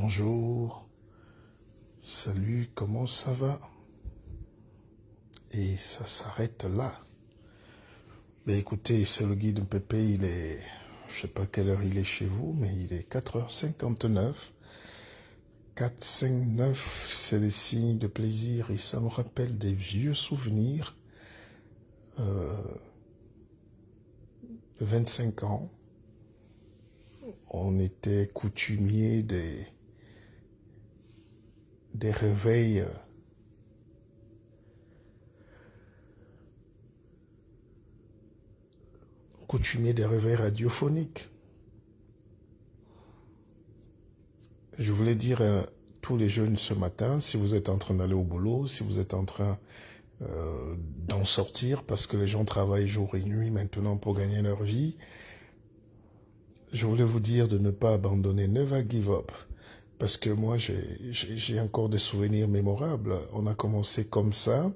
Bonjour, salut, comment ça va? Et ça s'arrête là. Ben écoutez, c'est le guide Pépé, il est, je sais pas quelle heure il est chez vous, mais il est 4h59. 4-5-9, c'est le signe de plaisir et ça me rappelle des vieux souvenirs. De 25 ans, on était coutumiers des réveils radiophoniques. Je voulais dire à tous les jeunes ce matin, si vous êtes en train d'aller au boulot, si vous êtes en train d'en sortir, parce que les gens travaillent jour et nuit maintenant pour gagner leur vie, je voulais vous dire de ne pas abandonner, never give up. Parce que moi, j'ai encore des souvenirs mémorables. On a commencé comme ça.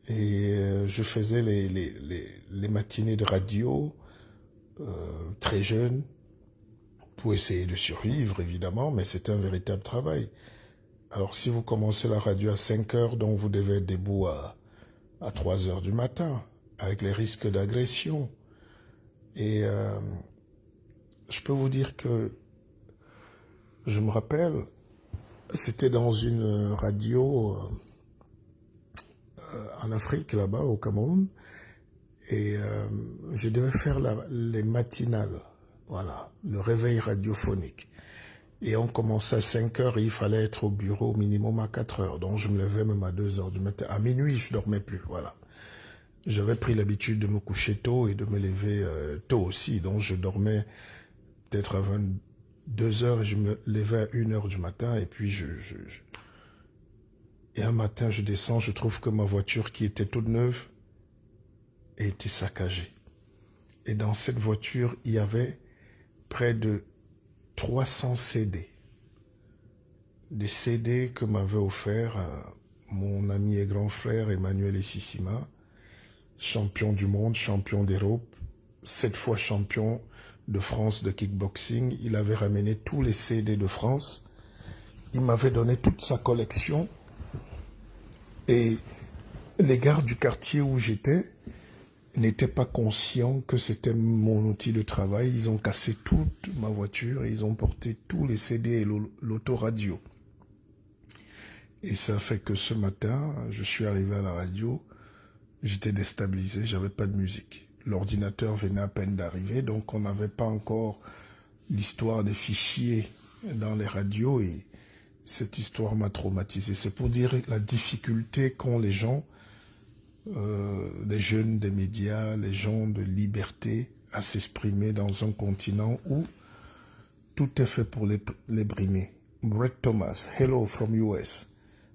Et je faisais les matinées de radio, très jeune, pour essayer de survivre, évidemment, mais c'est un véritable travail. Alors, si vous commencez la radio à 5 heures, donc vous devez être debout à 3 heures du matin, avec les risques d'agression. Et je peux vous dire que je me rappelle, c'était dans une radio en Afrique, là-bas, au Cameroun, et je devais faire les matinales, voilà, le réveil radiophonique. Et on commençait à 5 heures et il fallait être au bureau au minimum à 4 heures. Donc je me levais même à 2 heures du matin. À minuit, je dormais plus, voilà. J'avais pris l'habitude de me coucher tôt et de me lever tôt aussi. Donc je dormais peut-être à 22 heures et je me levais à 1 heure du matin. Et puis Et un matin, je descends, je trouve que ma voiture qui était toute neuve a été saccagée. Et dans cette voiture, il y avait près de 300 CD. Des CD que m'avait offert mon ami et grand frère Emmanuel Essissima, champion du monde, champion d'Europe, 7 fois champion de France de kickboxing. Il avait ramené tous les CD de France. Il m'avait donné toute sa collection. Et les gars du quartier où j'étais n'étaient pas conscients que c'était mon outil de travail. Ils ont cassé toute ma voiture et ils ont porté tous les CD et l'autoradio. Et ça fait que ce matin, je suis arrivé à la radio, j'étais déstabilisé, j'avais pas de musique. L'ordinateur venait à peine d'arriver, donc on n'avait pas encore l'histoire des fichiers dans les radios et cette histoire m'a traumatisé. C'est pour dire la difficulté qu'ont les gens, les jeunes des médias, les gens de liberté à s'exprimer dans un continent où tout est fait pour les brimer. Brett Thomas, hello from US.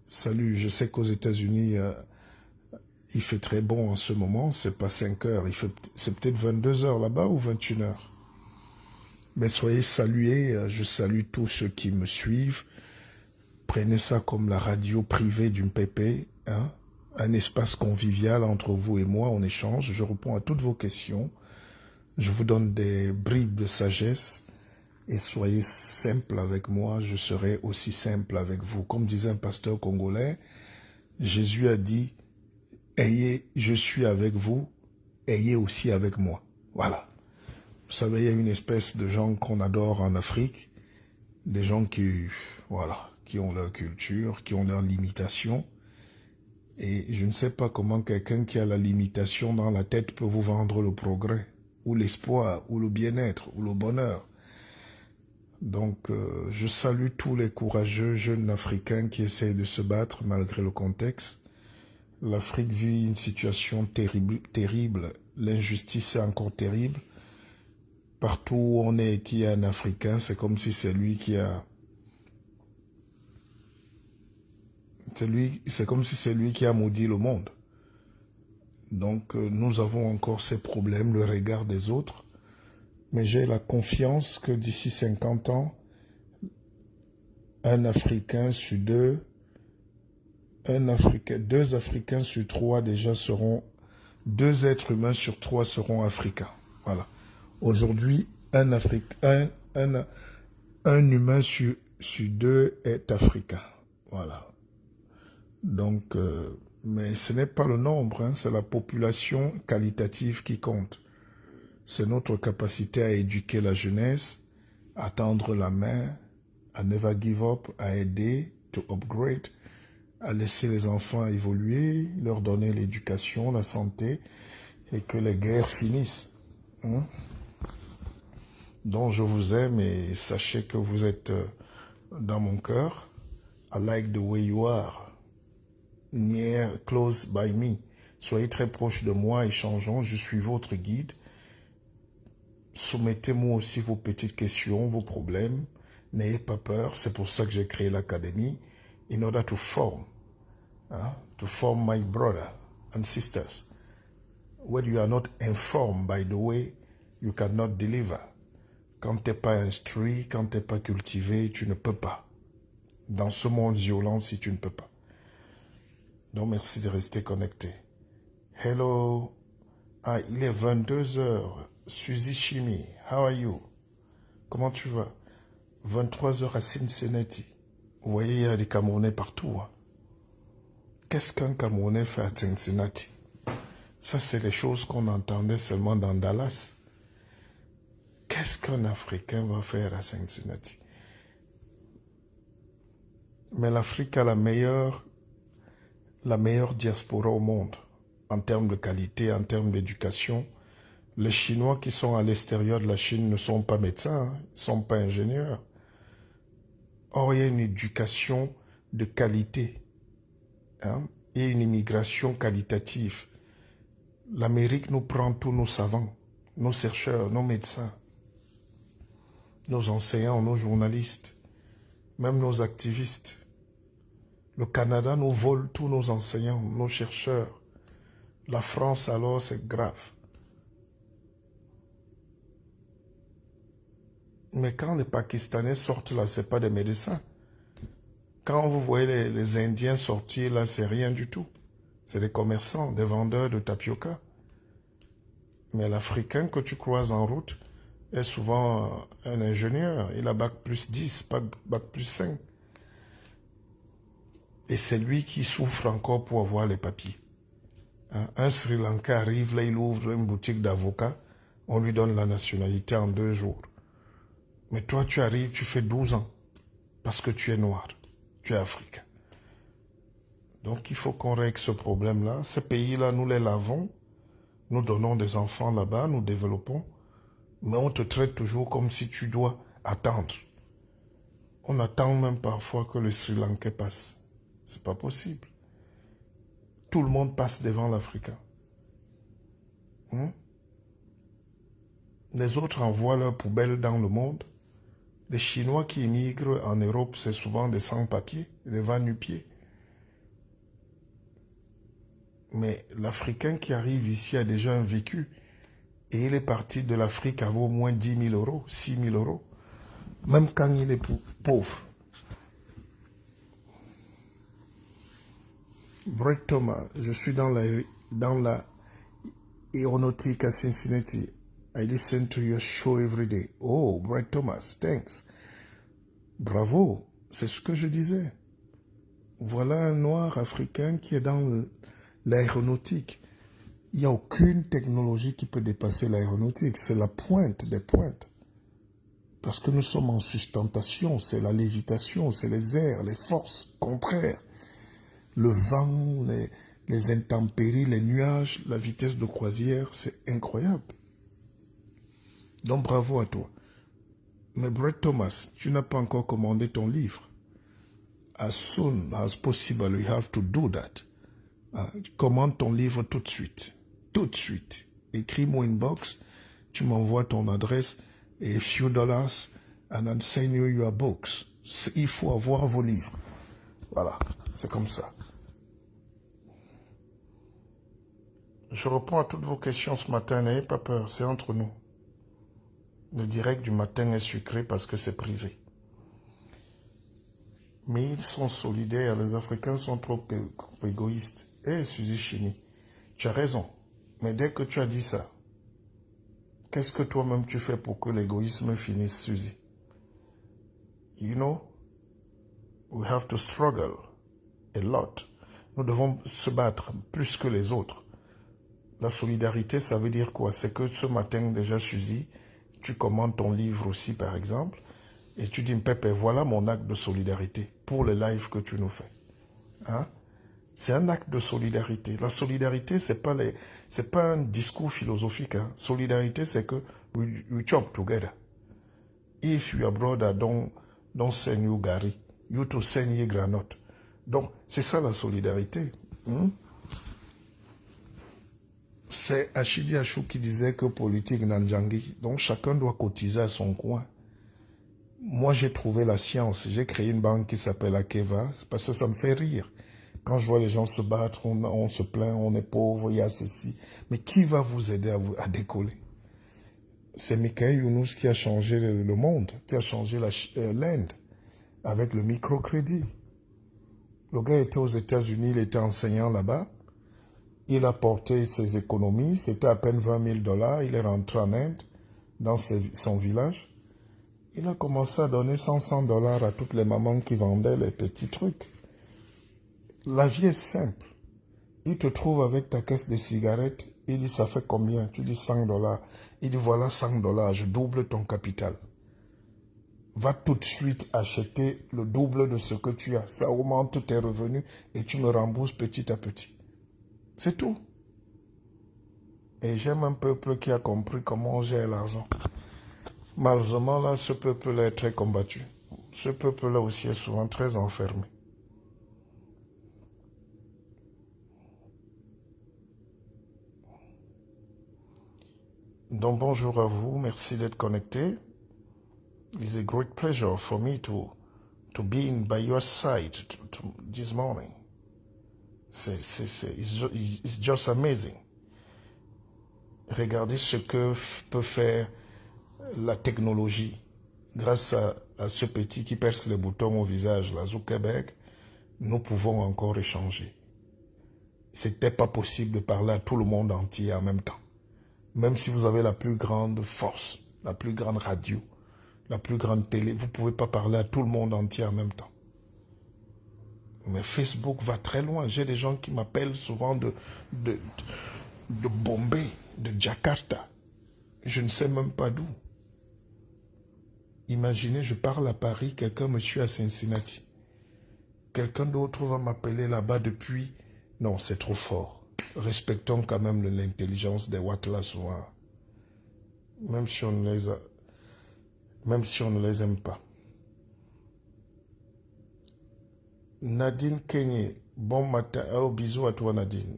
Salut, je sais qu'aux États-Unis, il fait très bon en ce moment, c'est pas 5 heures, c'est peut-être 22 heures là-bas ou 21 heures. Mais soyez salués, je salue tous ceux qui me suivent. Prenez ça comme la radio privée d'une pépé, hein? Un espace convivial entre vous et moi, on échange, je réponds à toutes vos questions, je vous donne des bribes de sagesse et soyez simple avec moi, je serai aussi simple avec vous. Comme disait un pasteur congolais, Jésus a dit, ayez, je suis avec vous, ayez aussi avec moi. Voilà. Vous savez, il y a une espèce de gens qu'on adore en Afrique, des gens qui, voilà, qui ont leur culture, qui ont leurs limitations. Et je ne sais pas comment quelqu'un qui a la limitation dans la tête peut vous vendre le progrès, ou l'espoir, ou le bien-être, ou le bonheur. Donc, je salue tous les courageux jeunes Africains qui essayent de se battre malgré le contexte. L'Afrique vit une situation terrible. L'injustice est encore terrible. Partout où on est, qu'il y a un Africain, c'est comme si c'est lui qui a... C'est comme si c'est lui qui a maudit le monde. Donc, nous avons encore ces problèmes, le regard des autres. Mais j'ai la confiance que d'ici 50 ans, un Africain sur deux, deux Africains sur trois déjà seront, 2 êtres humains sur 3 seront africains. Voilà. Aujourd'hui, Un humain sur deux est africain. Voilà. Donc, mais ce n'est pas le nombre, hein, c'est la population qualitative qui compte. C'est notre capacité à éduquer la jeunesse, à tendre la main, à never give up, à aider, to upgrade, à laisser les enfants évoluer, leur donner l'éducation, la santé, et que les guerres finissent. Hein? Donc je vous aime et sachez que vous êtes dans mon cœur. I like the way you are. Near, close by me. Soyez très proche de moi, échangeons, je suis votre guide. Soumettez-moi aussi vos petites questions, vos problèmes. N'ayez pas peur, c'est pour ça que j'ai créé l'académie, in order to form my brother and sisters. When you are not informed by the way, you cannot deliver. Quand tu n'es pas instruit, quand tu n'es pas cultivé, tu ne peux pas. Dans ce monde violent, si tu ne peux pas. Donc merci de rester connecté. Hello. Ah, il est 22 heures. Suzy Chimie, how are you? Comment tu vas? 23 heures à Cincinnati. Vous voyez, il y a des Camerounais partout. Hein. Qu'est-ce qu'un Camerounais fait à Cincinnati? Ça, c'est les choses qu'on entendait seulement dans Dallas. Qu'est-ce qu'un Africain va faire à Cincinnati? Mais l'Afrique a la meilleure diaspora au monde, en termes de qualité, en termes d'éducation. Les Chinois qui sont à l'extérieur de la Chine ne sont pas médecins, hein, ne sont pas ingénieurs. Or, il y a une éducation de qualité, hein, et une immigration qualitative. L'Amérique nous prend tous nos savants, nos chercheurs, nos médecins, nos enseignants, nos journalistes, même nos activistes. Le Canada nous vole tous nos enseignants, nos chercheurs. La France, alors, c'est grave. Mais quand les Pakistanais sortent là, ce n'est pas des médecins. Quand vous voyez les Indiens sortir là, c'est rien du tout. C'est des commerçants, des vendeurs de tapioca. Mais l'Africain que tu croises en route est souvent un ingénieur. Il a bac plus 10, bac plus 5. Et c'est lui qui souffre encore pour avoir les papiers. Hein? Un Sri Lankais arrive, là, il ouvre une boutique d'avocat. On lui donne la nationalité en 2 jours. Mais toi, tu arrives, tu fais 12 ans. Parce que tu es noir. Tu es africain. Donc, il faut qu'on règle ce problème-là. Ces pays-là, nous les lavons. Nous donnons des enfants là-bas, nous développons. Mais on te traite toujours comme si tu dois attendre. On attend même parfois que le Sri Lankais passe. C'est pas possible. Tout le monde passe devant l'Africain. Hein? Les autres envoient leurs poubelles dans le monde. Les Chinois qui immigrent en Europe, c'est souvent des sans-papiers, des va-nu-pieds. Mais l'Africain qui arrive ici a déjà un vécu. Et il est parti de l'Afrique avec au moins 10 000 euros, 6 000 euros. Même quand il est pauvre. Brett Thomas, je suis dans la aéronautique à Cincinnati. I listen to your show every day. Oh, Brett Thomas, thanks. Bravo, c'est ce que je disais. Voilà un noir africain qui est dans l'aéronautique. Il n'y a aucune technologie qui peut dépasser l'aéronautique. C'est la pointe des pointes. Parce que nous sommes en sustentation, c'est la lévitation, c'est les airs, les forces contraires. Le vent, les intempéries, les nuages, la vitesse de croisière, c'est incroyable. Donc bravo à toi. Mais Brett Thomas, tu n'as pas encore commandé ton livre. As soon as possible, you have to do that. Commande ton livre tout de suite. Tout de suite. Écris-moi une box, tu m'envoies ton adresse et a few dollars and I'll send you your books. Il faut avoir vos livres. Voilà, c'est comme ça. Je réponds à toutes vos questions ce matin, n'ayez pas peur, c'est entre nous. Le direct du matin est sucré parce que c'est privé. Mais ils sont solidaires, les Africains sont trop égoïstes. Suzy Chini, tu as raison. Mais dès que tu as dit ça, qu'est-ce que toi-même tu fais pour que l'égoïsme finisse, Suzy? you know, we have to struggle a lot. Nous devons se battre plus que les autres. La solidarité, ça veut dire quoi? C'est que ce matin, déjà, Suzy, tu commandes ton livre aussi, par exemple, et tu dis, Pepe, voilà mon acte de solidarité pour le live que tu nous fais. Hein? C'est un acte de solidarité. La solidarité, c'est pas un discours philosophique. Hein. Solidarité, c'est que we chop together. If your brother don't send you gari, you to send you granite. Donc, c'est ça la solidarité. Hein? C'est Achidi Achou qui disait que politique Nanjangi. Donc, chacun doit cotiser à son coin. Moi, j'ai trouvé la science. J'ai créé une banque qui s'appelle Akeva. Parce que ça me fait rire. Quand je vois les gens se battre, on se plaint, on est pauvre, il y a ceci. Mais qui va vous aider à décoller? C'est Michael Younous qui a changé le monde, qui a changé l'Inde avec le microcrédit. Le gars était aux États-Unis, il était enseignant là-bas. Il a porté ses économies, c'était à peine 20 000 $. Il est rentré en Inde, dans son village. Il a commencé à donner 100 $ à toutes les mamans qui vendaient les petits trucs. La vie est simple. Il te trouve avec ta caisse de cigarettes. Il dit, ça fait combien? Tu dis 100 $. Il dit, voilà 100 $, je double ton capital. Va tout de suite acheter le double de ce que tu as. Ça augmente tes revenus et tu me rembourses petit à petit. C'est tout. Et j'aime un peuple qui a compris comment on gère l'argent. Malheureusement, là, ce peuple-là est très combattu. Ce peuple-là aussi est souvent très enfermé. Donc bonjour à vous, merci d'être connecté. It's a great pleasure for me to be by your side this morning. It's just amazing. Regardez ce que peut faire la technologie grâce à ce petit qui perce les boutons au visage, là, Zuckerberg. Nous pouvons encore échanger. C'était pas possible de parler à tout le monde entier en même temps. Même si vous avez la plus grande force, la plus grande radio, la plus grande télé, vous ne pouvez pas parler à tout le monde entier en même temps. Mais Facebook va très loin. J'ai des gens qui m'appellent souvent de Bombay, de Jakarta. Je ne sais même pas d'où. Imaginez, je parle à Paris, quelqu'un me suit à Cincinnati. Quelqu'un d'autre va m'appeler là-bas depuis... Non, c'est trop fort. Respectons quand même l'intelligence des Watlas souvent. Même si on ne les aime pas. Nadine Kenye, bon matin. Oh, bisous à toi Nadine.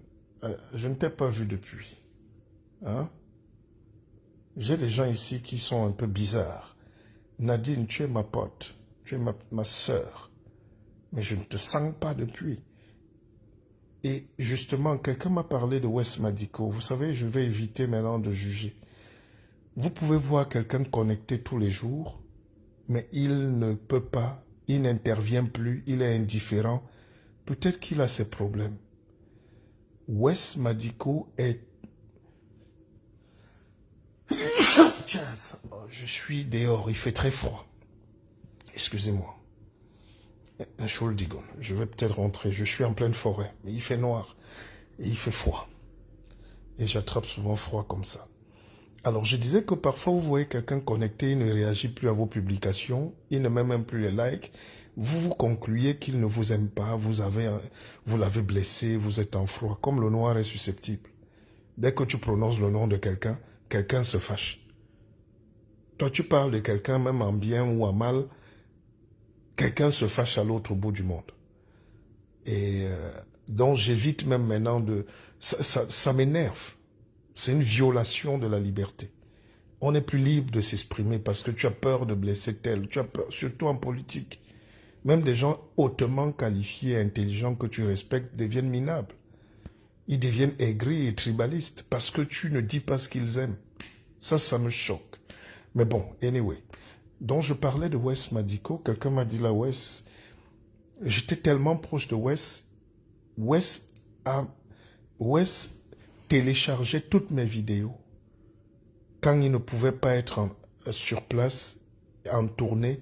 Je ne t'ai pas vu depuis. Hein? J'ai des gens ici qui sont un peu bizarres. Nadine, tu es ma pote. Tu es ma sœur. Mais je ne te sens pas depuis. Et justement, quelqu'un m'a parlé de Wes Madico. Vous savez, je vais éviter maintenant de juger. Vous pouvez voir quelqu'un connecté tous les jours, mais il ne peut pas, il n'intervient plus, il est indifférent. Peut-être qu'il a ses problèmes. Wes Madico est... Je suis dehors, il fait très froid. Excusez-moi. Un Scholdigon. Je vais peut-être rentrer. Je suis en pleine forêt, mais il fait noir et il fait froid. Et j'attrape souvent froid comme ça. Alors, je disais que parfois, vous voyez quelqu'un connecté, il ne réagit plus à vos publications, il ne met même plus les likes. Vous concluez qu'il ne vous aime pas, vous l'avez blessé, vous êtes en froid. Comme le noir est susceptible. Dès que tu prononces le nom de quelqu'un, quelqu'un se fâche. Toi, tu parles de quelqu'un, même en bien ou en mal, quelqu'un se fâche à l'autre bout du monde. Et donc, j'évite même maintenant de... Ça m'énerve. C'est une violation de la liberté. On n'est plus libre de s'exprimer parce que tu as peur de blesser tel. Tu as peur, surtout en politique. Même des gens hautement qualifiés et intelligents que tu respectes deviennent minables. Ils deviennent aigris et tribalistes parce que tu ne dis pas ce qu'ils aiment. Ça me choque. Mais bon, anyway. Donc, je parlais de Wes Madico. Quelqu'un m'a dit là, Wes, j'étais tellement proche de Wes. Wes téléchargeait toutes mes vidéos. Quand il ne pouvait pas être sur place, en tournée,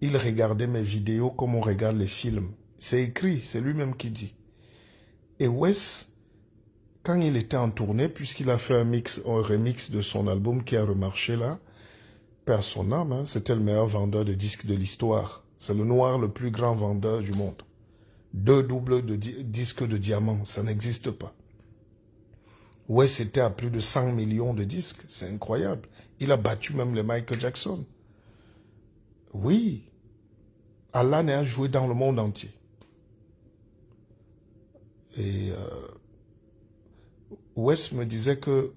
il regardait mes vidéos comme on regarde les films. C'est écrit, c'est lui-même qui dit. Et Wes, quand il était en tournée, puisqu'il a fait un remix de son album qui a remarché là, perd son âme, hein, c'était le meilleur vendeur de disques de l'histoire. C'est le noir le plus grand vendeur du monde. 2 doubles de disques de diamant, ça n'existe pas. Wes était à plus de 100 millions de disques, c'est incroyable. Il a battu même les Michael Jackson. Oui, Alan a joué dans le monde entier. Et Wes me disait que,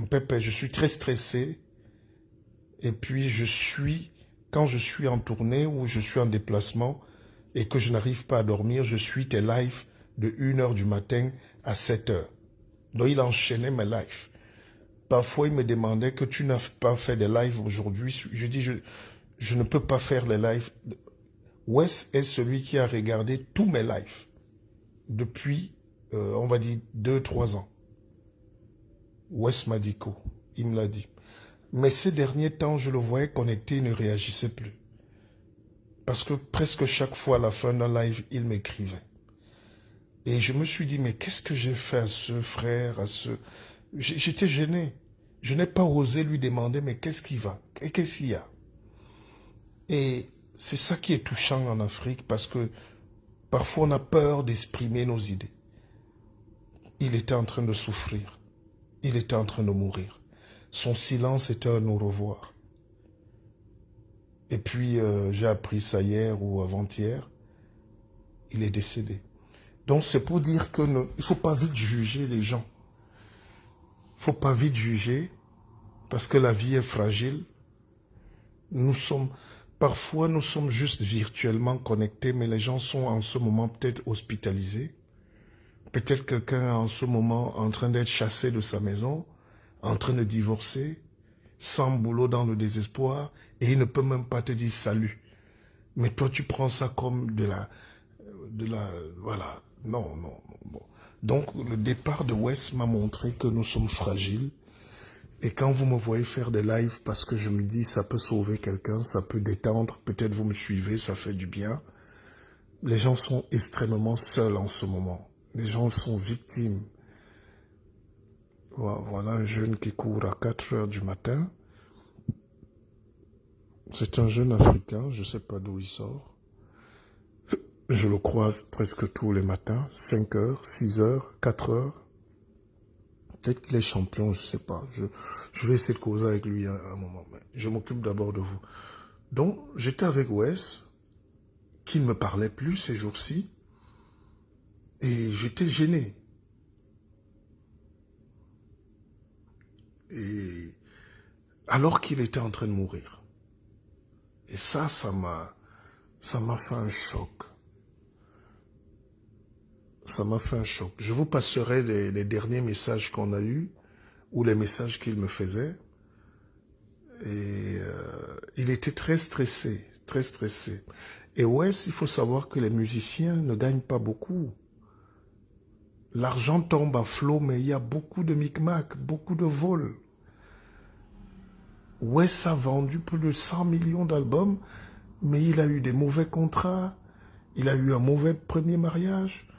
Pépé, je suis très stressé. Et puis quand je suis en tournée ou je suis en déplacement et que je n'arrive pas à dormir, je suis tes lives de 1h du matin à 7h. Donc il enchaînait mes lives. Parfois il me demandait que tu n'as pas fait des lives aujourd'hui. Je dis, je ne peux pas faire les lives. Wes est celui qui a regardé tous mes lives depuis, on va dire, 2-3 ans. Wes Madiko, il me l'a dit. Mais ces derniers temps, je le voyais connecté, il ne réagissait plus. Parce que presque chaque fois à la fin d'un live, il m'écrivait. Et je me suis dit, mais qu'est-ce que j'ai fait à ce frère, à ce... J'étais gêné. Je n'ai pas osé lui demander, mais qu'est-ce qui va? Qu'est-ce qu'il y a? Et c'est ça qui est touchant en Afrique, parce que parfois on a peur d'exprimer nos idées. Il était en train de souffrir. Il était en train de mourir. Son silence était un au revoir. Et puis, j'ai appris ça hier ou avant-hier. Il est décédé. Donc, c'est pour dire que il ne faut pas vite juger les gens. Il ne faut pas vite juger parce que la vie est fragile. Parfois, nous sommes juste virtuellement connectés, mais les gens sont en ce moment peut-être hospitalisés. Peut-être quelqu'un est en ce moment en train d'être chassé de sa maison, en train de divorcer, sans boulot dans le désespoir, et il ne peut même pas te dire salut. Mais toi, tu prends ça comme voilà. Non. Bon. Donc, le départ de Wes m'a montré que nous sommes fragiles. Et quand vous me voyez faire des lives, parce que je me dis, ça peut sauver quelqu'un, ça peut détendre, peut-être vous me suivez, ça fait du bien. Les gens sont extrêmement seuls en ce moment. Les gens sont victimes. Voilà un jeune qui court à 4 heures du matin. C'est un jeune Africain, je ne sais pas d'où il sort. Je le croise presque tous les matins, 5 heures, 6 heures, 4 heures. Peut-être qu'il est champion, je ne sais pas. Je vais essayer de causer avec lui à un moment. Mais je m'occupe d'abord de vous. Donc, j'étais avec Wes, qui ne me parlait plus ces jours-ci. Et j'étais gêné. Et alors qu'il était en train de mourir. Et ça m'a fait un choc. Ça m'a fait un choc. Je vous passerai les derniers messages qu'on a eus, ou les messages qu'il me faisait. Et il était très stressé, très stressé. Et Wes, il faut savoir que les musiciens ne gagnent pas beaucoup. L'argent tombe à flot, mais il y a beaucoup de micmac, beaucoup de vols. Wes a vendu plus de 100 millions d'albums, mais il a eu des mauvais contrats. Il a eu un mauvais premier mariage.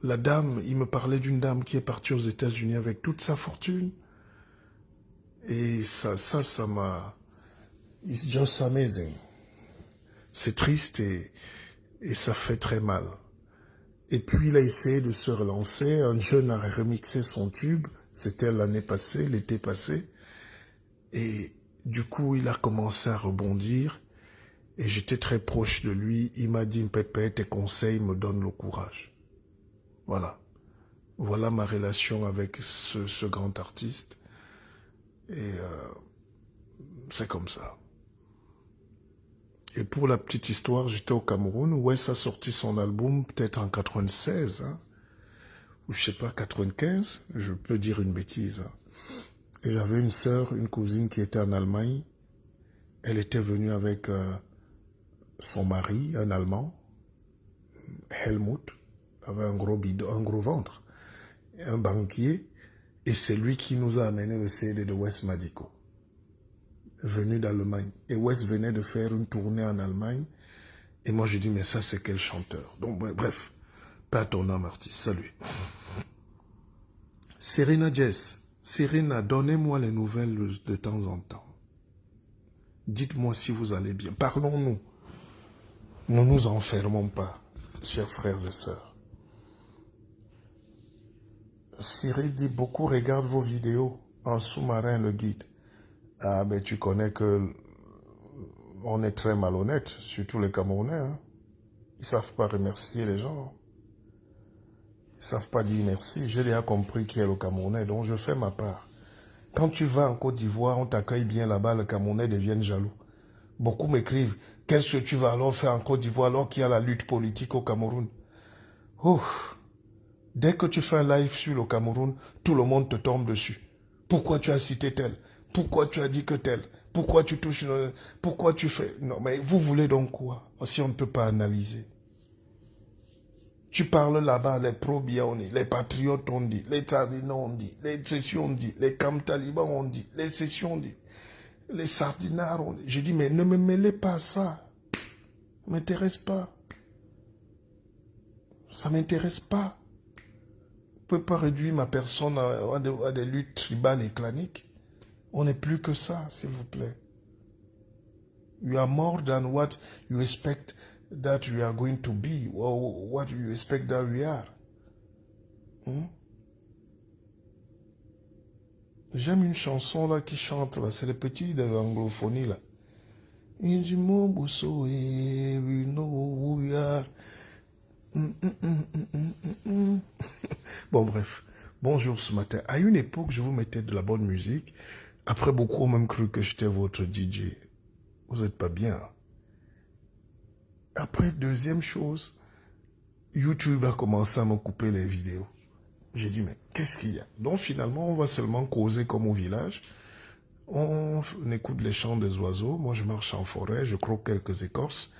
La dame, il me parlait d'une dame qui est partie aux États-Unis avec toute sa fortune. Et ça m'a... It's just amazing. C'est triste et ça fait très mal. Et puis il a essayé de se relancer. Un jeune a remixé son tube. C'était l'année passée, l'été passé. Et du coup, il a commencé à rebondir. Et j'étais très proche de lui. Il m'a dit, Pépé, tes conseils me donnent le courage. Voilà. Voilà ma relation avec ce grand artiste. Et c'est comme ça. Et pour la petite histoire, j'étais au Cameroun. Wes a sorti son album peut-être en 96, hein, ou je sais pas, 95. Je peux dire une bêtise. Hein. Et j'avais une sœur, une cousine qui était en Allemagne. Elle était venue avec son mari, un Allemand, Helmut, avait un gros bidon, un gros ventre, un banquier, et c'est lui qui nous a amené le CD de Wes Madiko, venu d'Allemagne. Et Wes venait de faire une tournée en Allemagne, Et moi, je dis, mais ça, c'est quel chanteur? Donc, bref, pas ton âme, artiste. Salut. Serena Jess. Serena, donnez-moi les nouvelles de temps en temps. Dites-moi si vous allez bien. Parlons-nous. Ne nous enfermons pas, chers frères et sœurs. Cyril dit, beaucoup regardent vos vidéos en sous-marin, le guide. Ah, ben tu connais que on est très malhonnête, surtout les Camerounais. Hein. Ils ne savent pas remercier les gens. Ils ne savent pas dire merci. J'ai déjà compris qui est le Camerounais, donc je fais ma part. Quand tu vas en Côte d'Ivoire, on t'accueille bien là-bas, les Camerounais deviennent jaloux. Beaucoup m'écrivent, qu'est-ce que tu vas alors faire en Côte d'Ivoire alors qu'il y a la lutte politique au Cameroun? Ouf. Dès que tu fais un live sur le Cameroun, tout le monde te tombe dessus. Pourquoi tu as cité tel? Pourquoi tu as dit que tel? Pourquoi tu touches? Pourquoi tu fais? Non, mais vous voulez donc quoi? Si on ne peut pas analyser. Tu parles là-bas, les pro-Biya on dit, les patriotes ont dit, les Tardino on dit, les sessions on dit, les Camp Taliban on dit, les sessions on dit, les sardinards on dit. J'ai dit, mais ne me mêlez pas à ça. Ça ne m'intéresse pas. Ça ne m'intéresse pas. Je ne peux pas réduire ma personne à des luttes tribales et claniques. On n'est plus que ça, s'il vous plaît. You are more than what you expect that we are going to be, or what you expect that we are. J'aime une chanson là qui chante là, c'est les petits de l'anglophonie là. We know who we are. Bon bref, bonjour ce matin. À une époque, je vous mettais de la bonne musique. Après, beaucoup ont même cru que j'étais votre DJ. Vous n'êtes pas bien. Après, deuxième chose, YouTube a commencé à me couper les vidéos. J'ai dit, mais qu'est-ce qu'il y a? Donc finalement, on va seulement causer comme au village. On écoute les chants des oiseaux. Moi, je marche en forêt, je croque quelques écorces.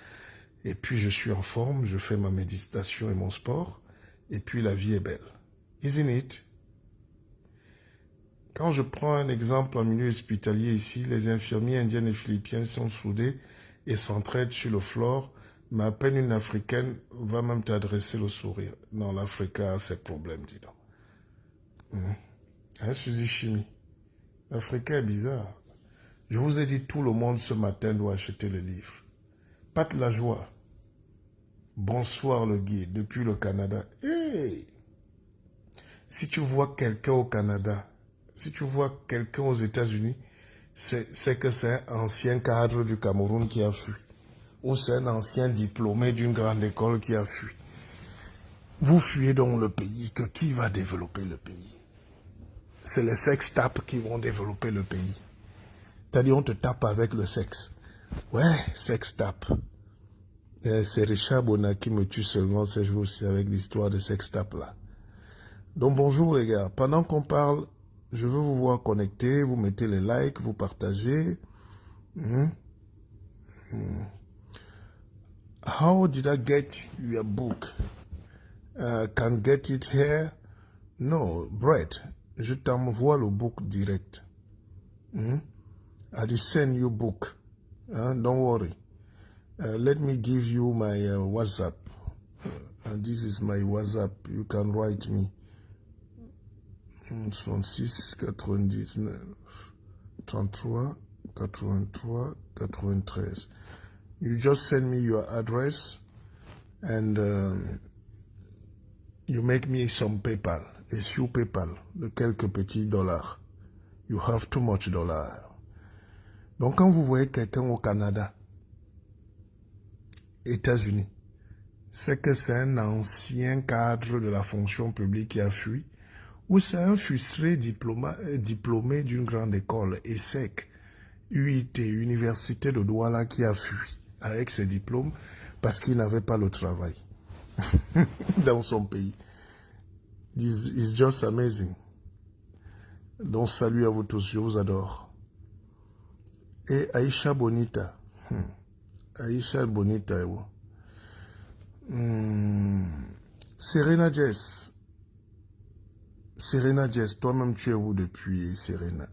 Et puis, je suis en forme, je fais ma méditation et mon sport. Et puis, la vie est belle. Isn't it? Quand je prends un exemple en milieu hospitalier ici, les infirmiers indiennes et philippiens sont soudés et s'entraident sur le floor, mais à peine une africaine va même t'adresser le sourire. Non, l'Africain a ses problèmes, dis donc. Hein, Suzy Chimie. L'Africain est bizarre. Je vous ai dit, tout le monde ce matin doit acheter le livre. Pat la joie. Bonsoir le guide, depuis le Canada. Hey! Si tu vois quelqu'un au Canada, si tu vois quelqu'un aux États-Unis, c'est que c'est un ancien cadre du Cameroun qui a fui. Ou c'est un ancien diplômé d'une grande école qui a fui. Vous fuyez donc le pays, que qui va développer le pays? C'est les sex tapes qui vont développer le pays. C'est-à-dire on te tape avec le sexe. Ouais, sex tape. C'est Richard Bona qui me tue seulement ces jours-ci avec l'histoire de sex tape là. Donc bonjour les gars, pendant qu'on parle, je veux vous voir connecter, vous mettez les likes, vous partagez. How did I get your book? Can get it here? No, Brett, je t'envoie le book direct. I just send you book. Don't worry. Let me give you my WhatsApp. And this is my WhatsApp. You can write me. 66 99 33 83 93. You just send me your address and you make me some PayPal, a few PayPal, de quelques petits dollars. You have too much dollars. Donc quand vous voyez quelqu'un au Canada, États-Unis, c'est que c'est un ancien cadre de la fonction publique qui a fui, ou c'est un frustré diplômé d'une grande école, ESSEC, UIT, Université de Douala, qui a fui avec ses diplômes parce qu'il n'avait pas le travail dans son pays. It's just amazing. Donc salut à vous tous, je vous adore. Et Aïcha Bonita. Aïcha Bonita, Serena Jess. Serena Jess, toi-même tu es où depuis, Serena?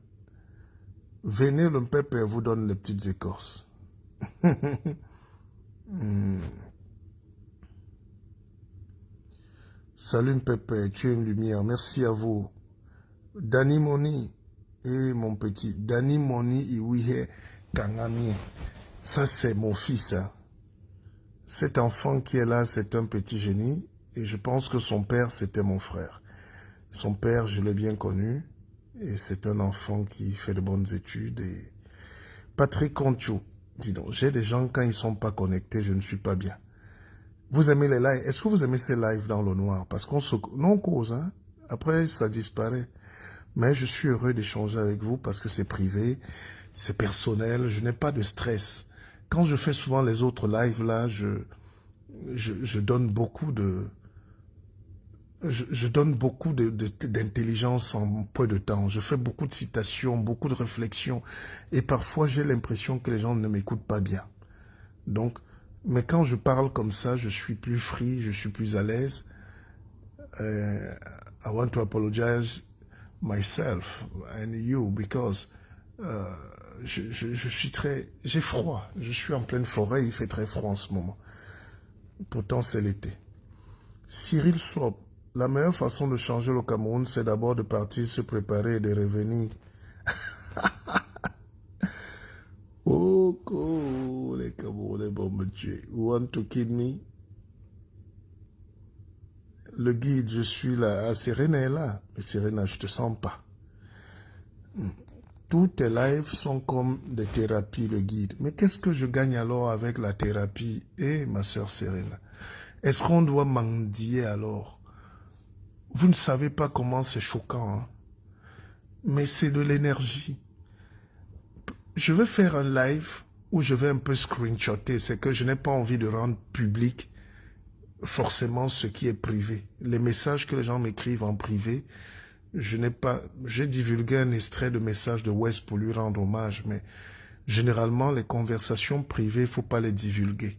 Venez, le pépé vous donne les petites écorces. Hmm. Salut Pépé, tu es une lumière. Merci à vous. Dani Moni, et mon petit, Dani Moni Iwihe Kangami. Ça, c'est mon fils. Hein. Cet enfant qui est là, c'est un petit génie. Et je pense que son père, c'était mon frère. Son père, je l'ai bien connu. Et c'est un enfant qui fait de bonnes études. Et Patrick Conchou, dis donc, j'ai des gens, quand ils ne sont pas connectés, je ne suis pas bien. Vous aimez les lives? Est-ce que vous aimez ces lives dans le noir? Parce qu'on se... Non, on cause, hein. Après, ça disparaît. Mais je suis heureux d'échanger avec vous parce que c'est privé, c'est personnel, je n'ai pas de stress. Quand je fais souvent les autres lives, là, je donne beaucoup de... Je donne beaucoup d'intelligence en peu de temps. Je fais beaucoup de citations, beaucoup de réflexions. Et parfois, j'ai l'impression que les gens ne m'écoutent pas bien. Donc, mais quand je parle comme ça, je suis plus free, je suis plus à l'aise. I want to apologize myself and you because je suis très... J'ai froid. Je suis en pleine forêt, il fait très froid en ce moment. Pourtant, c'est l'été. Cyril Swap, la meilleure façon de changer le Cameroun, c'est d'abord de partir se préparer et de revenir. Oh, cool, les Camerounais vont me tuer. You want to kill me? Le guide, je suis là. Ah, Serena est là. Mais Serena, je te sens pas. Tous tes lives sont comme des thérapies, le guide. Mais qu'est-ce que je gagne alors avec la thérapie? Eh, ma sœur Serena, est-ce qu'on doit mendier alors? Vous ne savez pas comment c'est choquant, hein? Mais c'est de l'énergie. Je vais faire un live où je vais un peu screenshotter. C'est que je n'ai pas envie de rendre public forcément ce qui est privé. Les messages que les gens m'écrivent en privé, j'ai divulgué un extrait de message de West pour lui rendre hommage, mais généralement, les conversations privées, il ne faut pas les divulguer.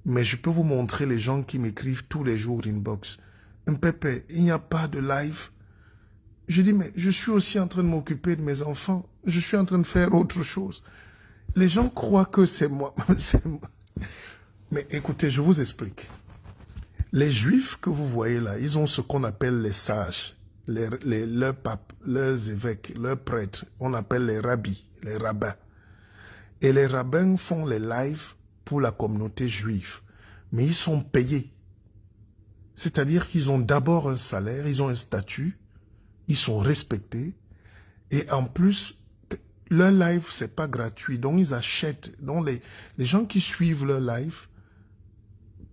Mais je peux vous montrer les gens qui m'écrivent tous les jours inbox. Pépé, il n'y a pas de live. Je dis, mais je suis aussi en train de m'occuper de mes enfants. Je suis en train de faire autre chose. Les gens croient que c'est moi. Mais écoutez, je vous explique. Les juifs que vous voyez là, ils ont ce qu'on appelle les sages, leurs papes, leurs évêques, leurs prêtres. On appelle les rabbis, les rabbins. Et les rabbins font les lives pour la communauté juive. Mais ils sont payés. C'est-à-dire qu'ils ont d'abord un salaire, ils ont un statut, ils sont respectés. Et en plus, leur live, c'est pas gratuit. Donc, ils achètent. Donc, les gens qui suivent leur live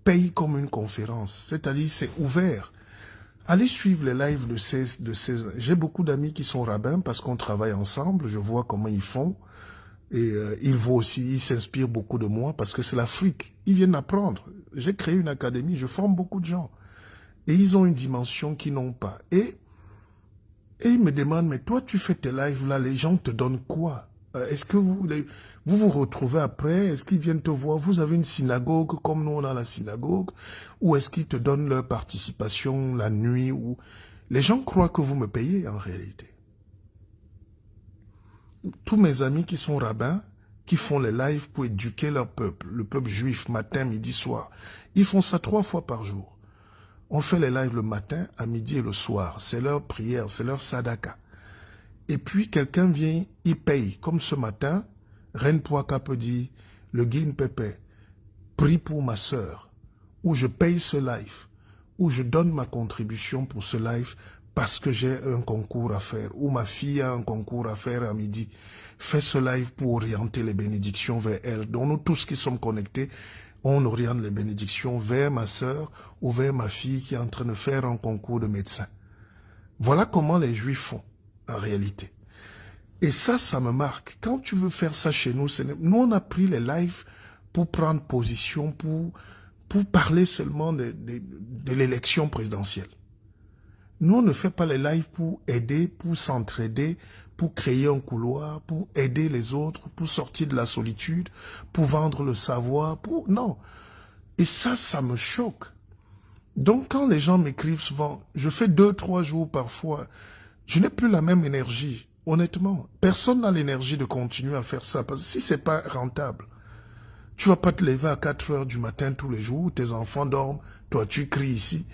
payent comme une conférence. C'est-à-dire, c'est ouvert. Allez suivre les lives de ces... J'ai beaucoup d'amis qui sont rabbins parce qu'on travaille ensemble. Je vois comment ils font. Et ils voient aussi, ils s'inspirent beaucoup de moi parce que c'est l'Afrique. Ils viennent apprendre. J'ai créé une académie, je forme beaucoup de gens. Et ils ont une dimension qu'ils n'ont pas. Et ils me demandent, mais toi, tu fais tes lives là, les gens te donnent quoi? Est-ce que vous retrouvez après? Est-ce qu'ils viennent te voir? Vous avez une synagogue comme nous on a la synagogue? Ou est-ce qu'ils te donnent leur participation la nuit? Ou... Les gens croient que vous me payez en réalité. Tous mes amis qui sont rabbins, qui font les lives pour éduquer leur peuple, le peuple juif, matin, midi, soir, ils font ça 3 fois par jour. On fait les lives le matin, à midi et le soir. C'est leur prière, c'est leur sadaka. Et puis, quelqu'un vient, il paye. Comme ce matin, Reine Pouaka peut dire, le guide Pépé, prie pour ma sœur. Ou je paye ce live. Ou je donne ma contribution pour ce live parce que j'ai un concours à faire. Ou ma fille a un concours à faire à midi. Fais ce live pour orienter les bénédictions vers elle. Donc, nous tous qui sommes connectés, on oriente les bénédictions vers ma sœur ou vers ma fille qui est en train de faire un concours de médecin. Voilà comment les Juifs font, en réalité. Et ça me marque. Quand tu veux faire ça chez nous, nous on a pris les lives pour prendre position, pour parler seulement de l'élection présidentielle. Nous, on ne fait pas les lives pour aider, pour s'entraider, pour créer un couloir, pour aider les autres, pour sortir de la solitude, pour vendre le savoir, pour... Non. Et ça me choque. Donc, quand les gens m'écrivent souvent, je fais 2-3 jours parfois, je n'ai plus la même énergie, honnêtement. Personne n'a l'énergie de continuer à faire ça, parce que si c'est pas rentable, Tu vas pas te lever à 4 heures du matin tous les jours, tes enfants dorment, toi tu cries ici,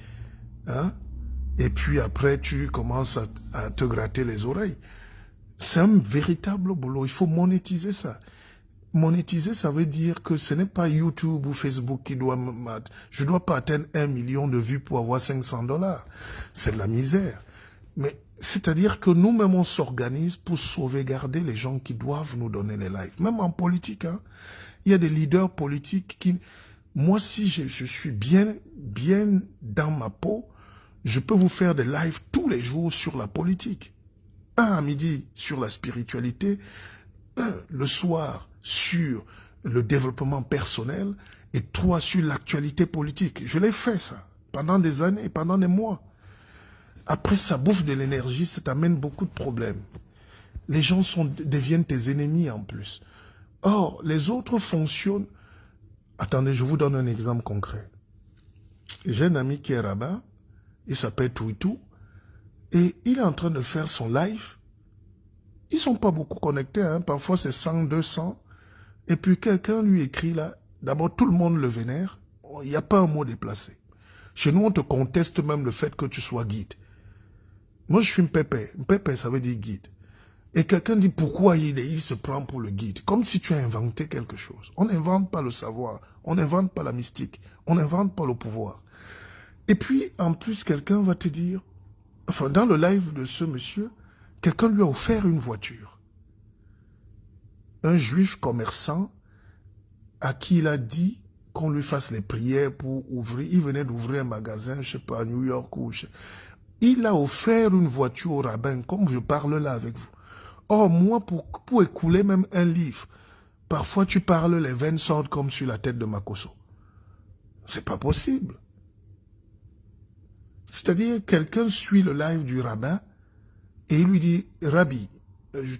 hein? Et puis après tu commences à te gratter les oreilles. C'est un véritable boulot, il faut monétiser ça. Monétiser, ça veut dire que ce n'est pas YouTube ou Facebook qui doit je ne dois pas atteindre 1 million de vues pour avoir 500 $. C'est de la misère. Mais c'est-à-dire que nous-mêmes, on s'organise pour sauvegarder les gens qui doivent nous donner les lives. Même en politique, hein, il y a des leaders politiques qui... Moi, si je suis bien dans ma peau, je peux vous faire des lives tous les jours sur la politique. Un à midi sur la spiritualité, un le soir sur le développement personnel et 3 sur l'actualité politique. Je l'ai fait ça pendant des années, pendant des mois. Après, ça bouffe de l'énergie, ça t'amène beaucoup de problèmes. Les gens deviennent tes ennemis en plus. Or, les autres fonctionnent... Attendez, je vous donne un exemple concret. J'ai un ami qui est rabbin, il s'appelle Touitou, et il est en train de faire son live. Ils ne sont pas beaucoup connectés, hein. Parfois c'est 100, 200. Et puis quelqu'un lui écrit là, d'abord tout le monde le vénère, il n'y a pas un mot déplacé. Chez nous, on te conteste même le fait que tu sois guide. Moi, je suis un pépé. Un pépé, ça veut dire guide. Et quelqu'un dit pourquoi il se prend pour le guide. Comme si tu as inventé quelque chose. On n'invente pas le savoir. On n'invente pas la mystique. On n'invente pas le pouvoir. Et puis, en plus, quelqu'un va te dire... Enfin, dans le live de ce monsieur, quelqu'un lui a offert une voiture. Un juif commerçant à qui il a dit qu'on lui fasse les prières pour ouvrir. Il venait d'ouvrir un magasin, je ne sais pas, à New York ou... Il a offert une voiture au rabbin, comme je parle là avec vous. Or, moi, pour écouler même un livre, parfois tu parles, les veines sortent comme sur la tête de Makosso. C'est pas possible. C'est-à-dire, quelqu'un suit le live du rabbin et il lui dit, Rabbi,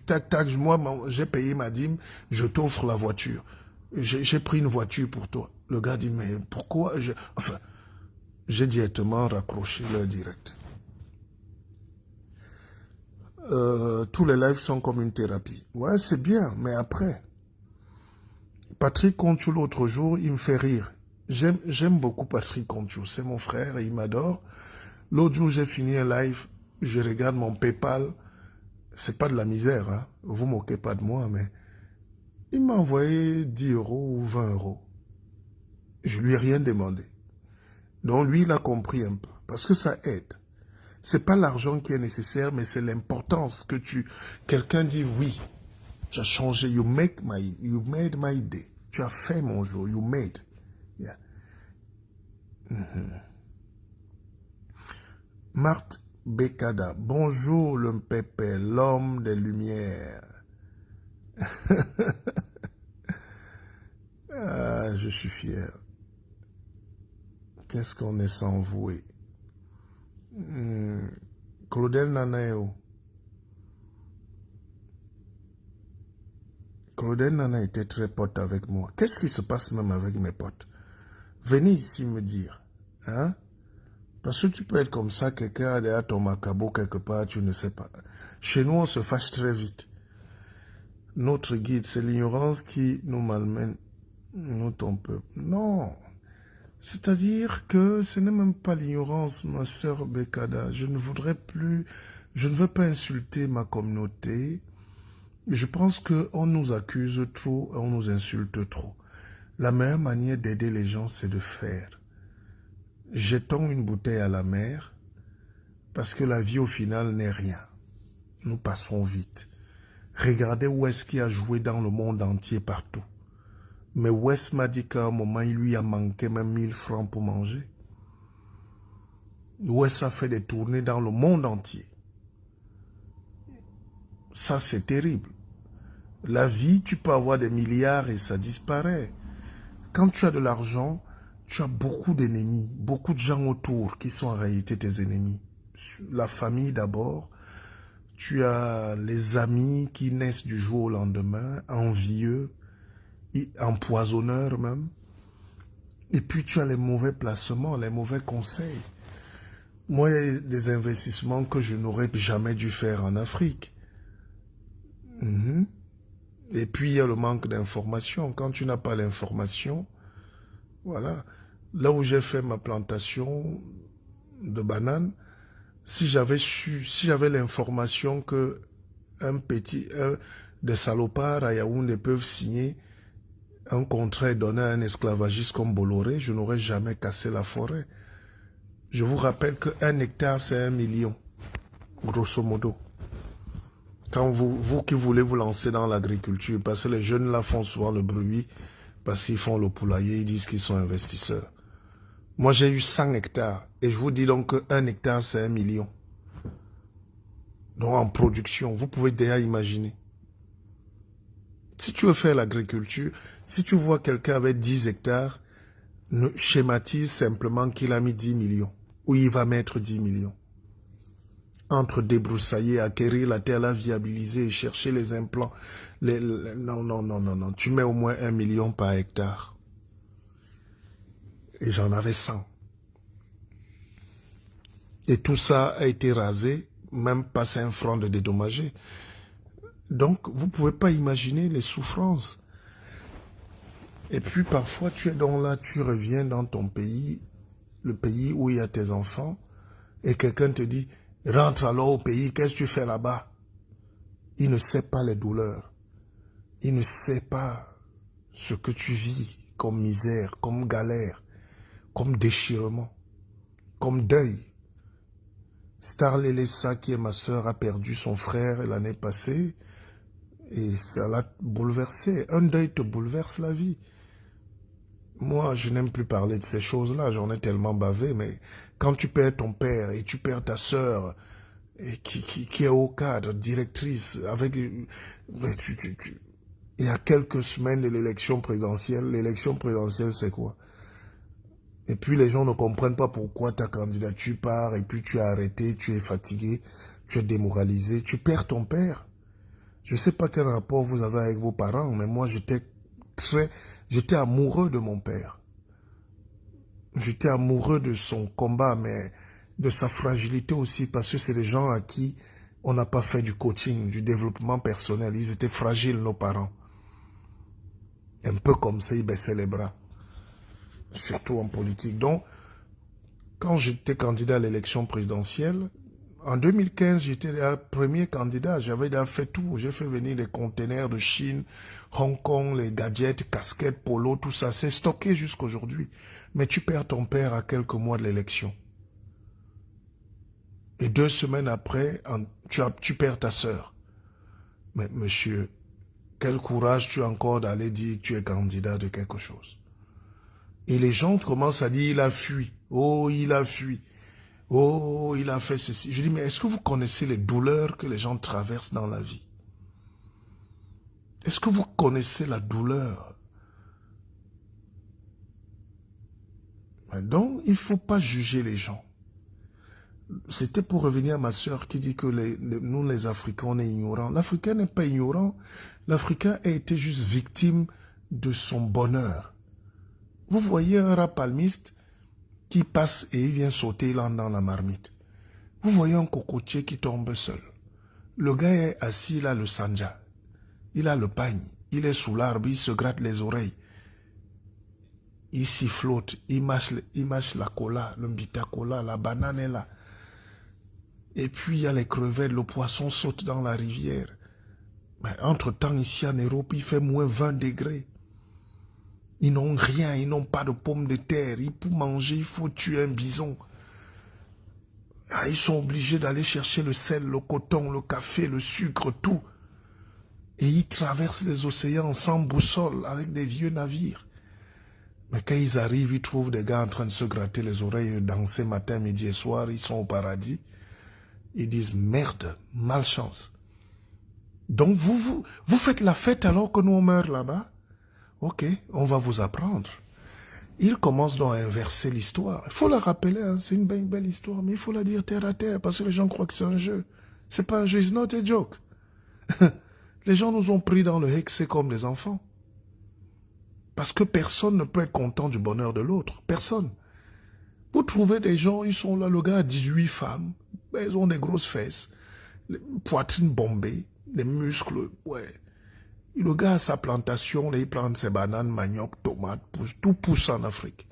tac, tac, moi, j'ai payé ma dîme, je t'offre la voiture. J'ai pris une voiture pour toi. Le gars dit, mais pourquoi Enfin, j'ai directement raccroché le direct. Tous les lives sont comme une thérapie. Ouais, c'est bien, mais après. Patrick Conchou, l'autre jour, il me fait rire. J'aime beaucoup Patrick Conchou, c'est mon frère et il m'adore. L'autre jour, j'ai fini un live, je regarde mon PayPal. C'est pas de la misère, hein. Vous moquez pas de moi, mais il m'a envoyé 10 € ou 20 €. Je lui ai rien demandé. Donc lui, il a compris un peu, parce que ça aide. C'est pas l'argent qui est nécessaire, mais c'est l'importance que quelqu'un dit oui, tu as changé, you made my day. Tu as fait mon jour, you made. Yeah. Marthe Bekada, bonjour le pépé, l'homme des lumières. Ah, je suis fier. Qu'est-ce qu'on est sans vouer. Claudel Nanaeo. Claudel Nana était très pote avec moi. Qu'est-ce qui se passe même avec mes potes? Venez ici me dire. Hein? Parce que tu peux être comme ça, quelqu'un a derrière ton macabo quelque part, tu ne sais pas. Chez nous, on se fâche très vite. Notre guide, c'est l'ignorance qui nous malmène, nous, ton peuple. Non. C'est-à-dire que ce n'est même pas l'ignorance, ma sœur Bekada. Je ne veux pas insulter ma communauté. Je pense qu'on nous accuse trop, on nous insulte trop. La meilleure manière d'aider les gens, c'est de faire. Jetons une bouteille à la mer, parce que la vie au final n'est rien. Nous passerons vite. Regardez où est-ce qu'il a joué dans le monde entier partout. Mais Wes m'a dit qu'à un moment, il lui a manqué même 1000 francs pour manger. Wes a fait des tournées dans le monde entier. Ça, c'est terrible. La vie, tu peux avoir des milliards et ça disparaît. Quand tu as de l'argent, tu as beaucoup d'ennemis, beaucoup de gens autour qui sont en réalité tes ennemis. La famille d'abord, tu as les amis qui naissent du jour au lendemain, envieux, empoisonneurs même. Et puis tu as les mauvais placements, les mauvais conseils. Moi, il y a des investissements que je n'aurais jamais dû faire en Afrique. Et puis, il y a le manque d'information. Quand tu n'as pas l'information, voilà. Là où j'ai fait ma plantation de bananes, si j'avais l'information que des salopards à Yaoundé peuvent signer un contrat et donner à un esclavagiste comme Bolloré, je n'aurais jamais cassé la forêt. Je vous rappelle qu'un hectare, c'est 1 million, grosso modo. Quand vous qui voulez vous lancer dans l'agriculture, parce que les jeunes là font souvent le bruit, parce qu'ils font le poulailler, ils disent qu'ils sont investisseurs. Moi, j'ai eu 100 hectares, et je vous dis donc qu'un hectare, c'est 1 million. Donc en production, vous pouvez déjà imaginer. Si tu veux faire l'agriculture, si tu vois quelqu'un avec 10 hectares, schématise simplement qu'il a mis 10 millions, ou il va mettre 10 millions. Entre débroussailler, acquérir la terre, la viabiliser, chercher les implants. Non. Tu mets au moins 1 million par hectare. Et j'en avais 100. Et tout ça a été rasé, même pas 5 francs de dédommagés. Donc, vous ne pouvez pas imaginer les souffrances. Et puis, parfois, tu es donc là, tu reviens dans ton pays, le pays où il y a tes enfants, et quelqu'un te dit, rentre alors au pays, qu'est-ce que tu fais là-bas? Il ne sait pas les douleurs. Il ne sait pas ce que tu vis comme misère, comme galère, comme déchirement, comme deuil. Starlé Lessa, qui est ma sœur, a perdu son frère l'année passée et ça l'a bouleversé. Un deuil te bouleverse la vie. Moi, je n'aime plus parler de ces choses-là, j'en ai tellement bavé, mais quand tu perds ton père et tu perds ta sœur, et qui est au cadre, directrice, avec... Il y a quelques semaines de l'élection présidentielle, c'est quoi? Et puis les gens ne comprennent pas pourquoi ta candidature part, et puis tu es arrêté, tu es fatigué, tu es démoralisé, tu perds ton père. Je ne sais pas quel rapport vous avez avec vos parents, mais moi j'étais amoureux de mon père. J'étais amoureux de son combat, mais de sa fragilité aussi, parce que c'est des gens à qui on n'a pas fait du coaching, du développement personnel. Ils étaient fragiles, nos parents. Un peu comme ça, ils baissaient les bras. Surtout en politique. Donc, quand j'étais candidat à l'élection présidentielle, en 2015, j'étais le premier candidat. J'avais déjà fait tout. J'ai fait venir des containers de Chine, Hong Kong, les gadgets, casquettes, polo, tout ça. C'est stocké jusqu'aujourd'hui. Mais tu perds ton père à quelques mois de l'élection. Et 2 semaines après, tu perds ta sœur. Mais monsieur, quel courage tu as encore d'aller dire que tu es candidat de quelque chose. Et les gens commencent à dire, il a fui. Oh, il a fui. Oh, il a fait ceci. Je dis, mais est-ce que vous connaissez les douleurs que les gens traversent dans la vie? Est-ce que vous connaissez la douleur? Donc, il ne faut pas juger les gens. C'était pour revenir à ma soeur qui dit que nous, les Africains, on est ignorants. L'Africain n'est pas ignorant. L'Africain a été juste victime de son bonheur. Vous voyez un rat palmiste qui passe et il vient sauter là dans la marmite. Vous voyez un cocotier qui tombe seul. Le gars est assis, il a le sanja. Il a le pagne. Il est sous l'arbre, il se gratte les oreilles. Il sifflote, il mâche la cola, le mbita cola, la banane est là. Et puis il y a les crevettes, le poisson saute dans la rivière. Mais entre-temps, ici en Europe, il fait moins 20 degrés. Ils n'ont rien, ils n'ont pas de pommes de terre. Pour manger, il faut tuer un bison. Ah, ils sont obligés d'aller chercher le sel, le coton, le café, le sucre, tout. Et ils traversent les océans sans boussole, avec des vieux navires. Mais quand ils arrivent, ils trouvent des gars en train de se gratter les oreilles, danser matin, midi et soir, ils sont au paradis. Ils disent, merde, malchance. Donc vous faites la fête alors que nous on meurt là-bas? Ok, on va vous apprendre. Ils commencent donc à inverser l'histoire. Il faut la rappeler, hein, c'est une belle histoire, mais il faut la dire terre à terre, parce que les gens croient que c'est un jeu. C'est pas un jeu, it's not a joke. Les gens nous ont pris dans le excès comme des enfants. Parce que personne ne peut être content du bonheur de l'autre. Personne. Vous trouvez des gens, ils sont là, le gars a 18 femmes, ben, ils ont des grosses fesses, les poitrines bombées, les muscles, ouais. Le gars a sa plantation, là, il plante ses bananes, manioc, tomates, tout pousse en Afrique.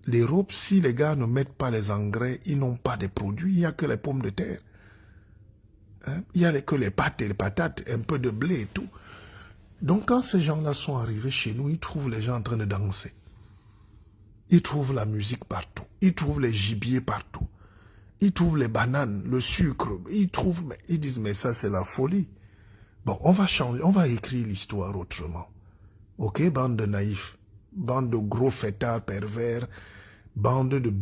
L'Europe, si les gars ne mettent pas les engrais, ils n'ont pas de produits, il n'y a que les pommes de terre. Hein? Il n'y a que les pâtes et les patates, un peu de blé et tout. Donc quand ces gens-là sont arrivés chez nous, ils trouvent les gens en train de danser. Ils trouvent la musique partout. Ils trouvent les gibiers partout. Ils trouvent les bananes, le sucre. Ils disent, mais ça c'est la folie. Bon, on va changer, on va écrire l'histoire autrement. Ok, bande de naïfs, bande de gros fêtards pervers, bande de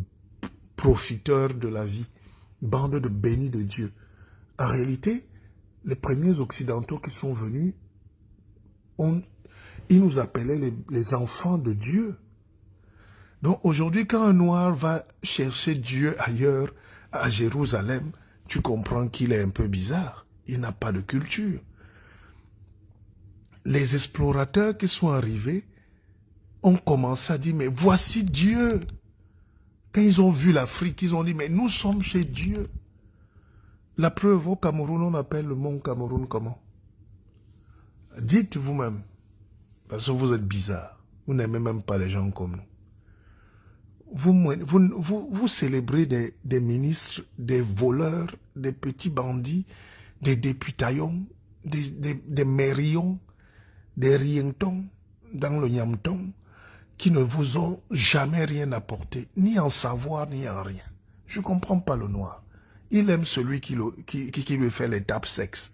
profiteurs de la vie, bande de bénis de Dieu. En réalité, les premiers occidentaux qui sont venus, ils nous appelaient les enfants de Dieu. Donc aujourd'hui, quand un noir va chercher Dieu ailleurs, à Jérusalem, tu comprends qu'il est un peu bizarre. Il n'a pas de culture. Les explorateurs qui sont arrivés ont commencé à dire, mais voici Dieu. Quand ils ont vu l'Afrique, ils ont dit, mais nous sommes chez Dieu. La preuve, au Cameroun, on appelle le mont Cameroun comment? Dites vous-même, parce que vous êtes bizarre. Vous n'aimez même pas les gens comme nous. Vous célébrez des ministres, des voleurs, des petits bandits, des députaillons, des mérions, des rientons dans le Yamton, qui ne vous ont jamais rien apporté, ni en savoir, ni en rien. Je ne comprends pas le noir. Il aime celui qui lui fait les tapes sexes.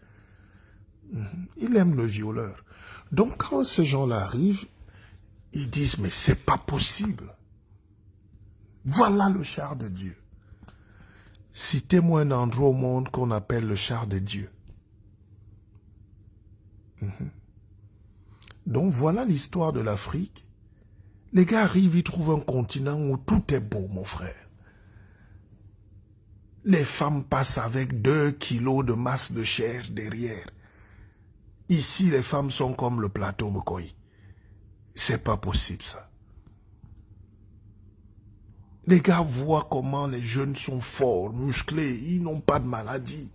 Il aime le violeur. Donc quand ces gens-là arrivent, ils disent, mais c'est pas possible. Voilà le char de Dieu. Citez-moi un endroit au monde qu'on appelle le char de Dieu. Donc voilà l'histoire de l'Afrique. Les gars arrivent, ils trouvent un continent où tout est beau, mon frère. Les femmes passent avec 2 kilos de masse de chair derrière. Ici, les femmes sont comme le plateau Bokoï. C'est pas possible, ça. Les gars voient comment les jeunes sont forts, musclés, ils n'ont pas de maladie.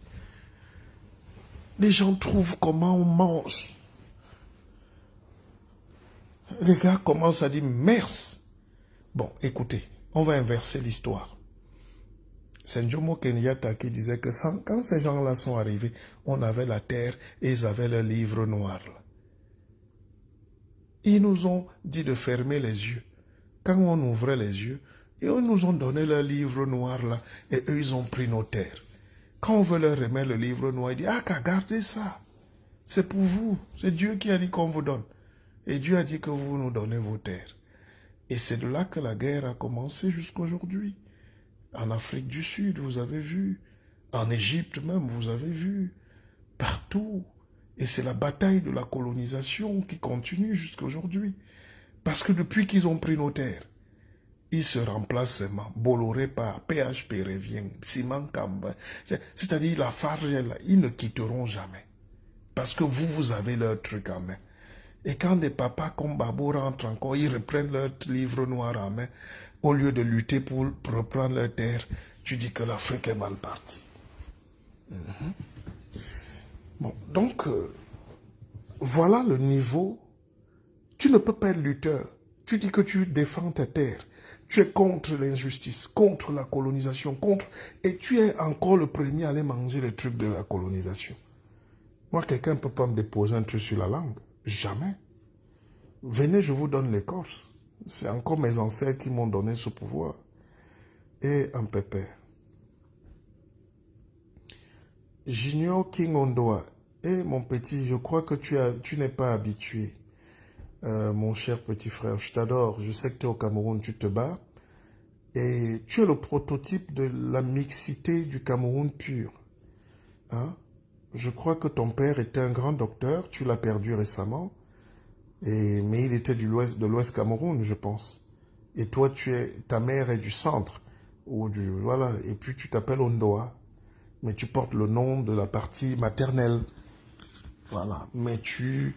Les gens trouvent comment on mange. Les gars commencent à dire merci. Bon, écoutez, on va inverser l'histoire. C'est Jomo Kenyatta qui disait que quand ces gens-là sont arrivés, on avait la terre et ils avaient le livre noir. Ils nous ont dit de fermer les yeux. Quand on ouvrait les yeux, et ils nous ont donné leur livre noir là, et eux ils ont pris nos terres. Quand on veut leur remettre le livre noir, ils disent, ah, gardez ça. C'est pour vous. C'est Dieu qui a dit qu'on vous donne. Et Dieu a dit que vous nous donnez vos terres. Et c'est de là que la guerre a commencé jusqu'à aujourd'hui. En Afrique du Sud, vous avez vu. En Égypte même, vous avez vu. Partout. Et c'est la bataille de la colonisation qui continue jusqu'à aujourd'hui. Parce que depuis qu'ils ont pris nos terres, ils se remplacent seulement. Bolloré par PHP revient, Ciment Kamba. C'est-à-dire la farge, ils ne quitteront jamais. Parce que vous avez leur truc en main. Et quand des papas comme Babo rentrent encore, ils reprennent leur livre noir en main. Au lieu de lutter pour reprendre leur terre, tu dis que l'Afrique est mal partie. Bon, donc, voilà le niveau. Tu ne peux pas être lutteur. Tu dis que tu défends ta terre. Tu es contre l'injustice, contre la colonisation, contre... Et tu es encore le premier à aller manger les trucs de la colonisation. Moi, quelqu'un ne peut pas me déposer un truc sur la langue. Jamais. Venez, je vous donne l'écorce. C'est encore mes ancêtres qui m'ont donné ce pouvoir. Et un pépère. Junior King Ondoa. Et mon petit, je crois que tu n'es pas habitué. Mon cher petit frère, je t'adore. Je sais que tu es au Cameroun, tu te bats. Et tu es le prototype de la mixité du Cameroun pur. Hein? Je crois que ton père était un grand docteur. Tu l'as perdu récemment. Mais il était de l'Ouest Cameroun, je pense. Et toi, ta mère est du centre. Voilà. Et puis tu t'appelles Ondoa. Mais tu portes le nom de la partie maternelle. Voilà. Mais tu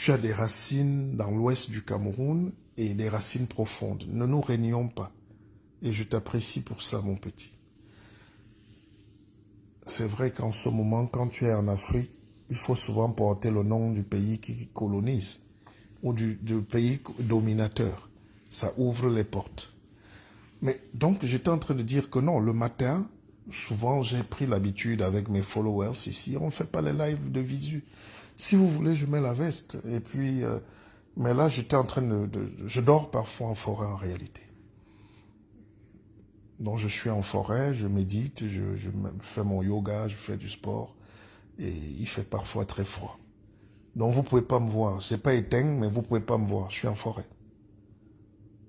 as des racines dans l'ouest du Cameroun et des racines profondes. Ne nous régnons pas. Et je t'apprécie pour ça, mon petit. C'est vrai qu'en ce moment, quand tu es en Afrique, il faut souvent porter le nom du pays qui colonise ou du pays dominateur. Ça ouvre les portes. Mais donc, j'étais en train de dire que non, le matin, souvent, j'ai pris l'habitude avec mes followers ici, on ne fait pas les lives de visu. Si vous voulez, je mets la veste. Et puis, mais là, j'étais en train je dors parfois en forêt en réalité. Donc, je suis en forêt, je médite, je fais mon yoga, je fais du sport. Et il fait parfois très froid. Donc, vous ne pouvez pas me voir. Je n'ai pas éteint, mais vous ne pouvez pas me voir. Je suis en forêt.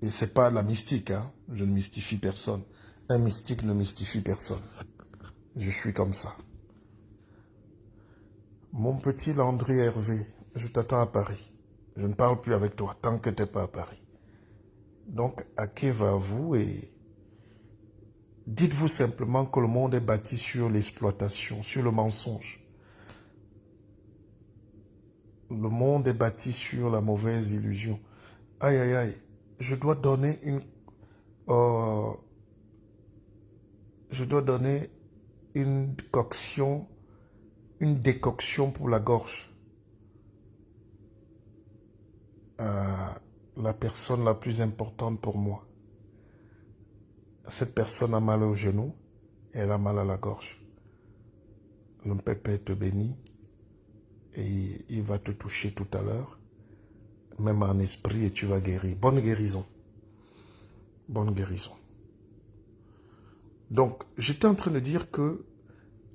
Et ce n'est pas la mystique, hein. Je ne mystifie personne. Un mystique ne mystifie personne. Je suis comme ça. Mon petit Landry Hervé, je t'attends à Paris. Je ne parle plus avec toi tant que tu n'es pas à Paris. Donc, à qui va-vous et dites-vous simplement que le monde est bâti sur l'exploitation, sur le mensonge. Le monde est bâti sur la mauvaise illusion. Aïe, aïe, aïe. Je dois donner une décoction pour la gorge à la personne la plus importante pour moi. Cette personne a mal au genou et elle a mal à la gorge. Le pépé te bénit et il va te toucher tout à l'heure, même en esprit, et tu vas guérir. Bonne guérison. Bonne guérison. Donc, j'étais en train de dire que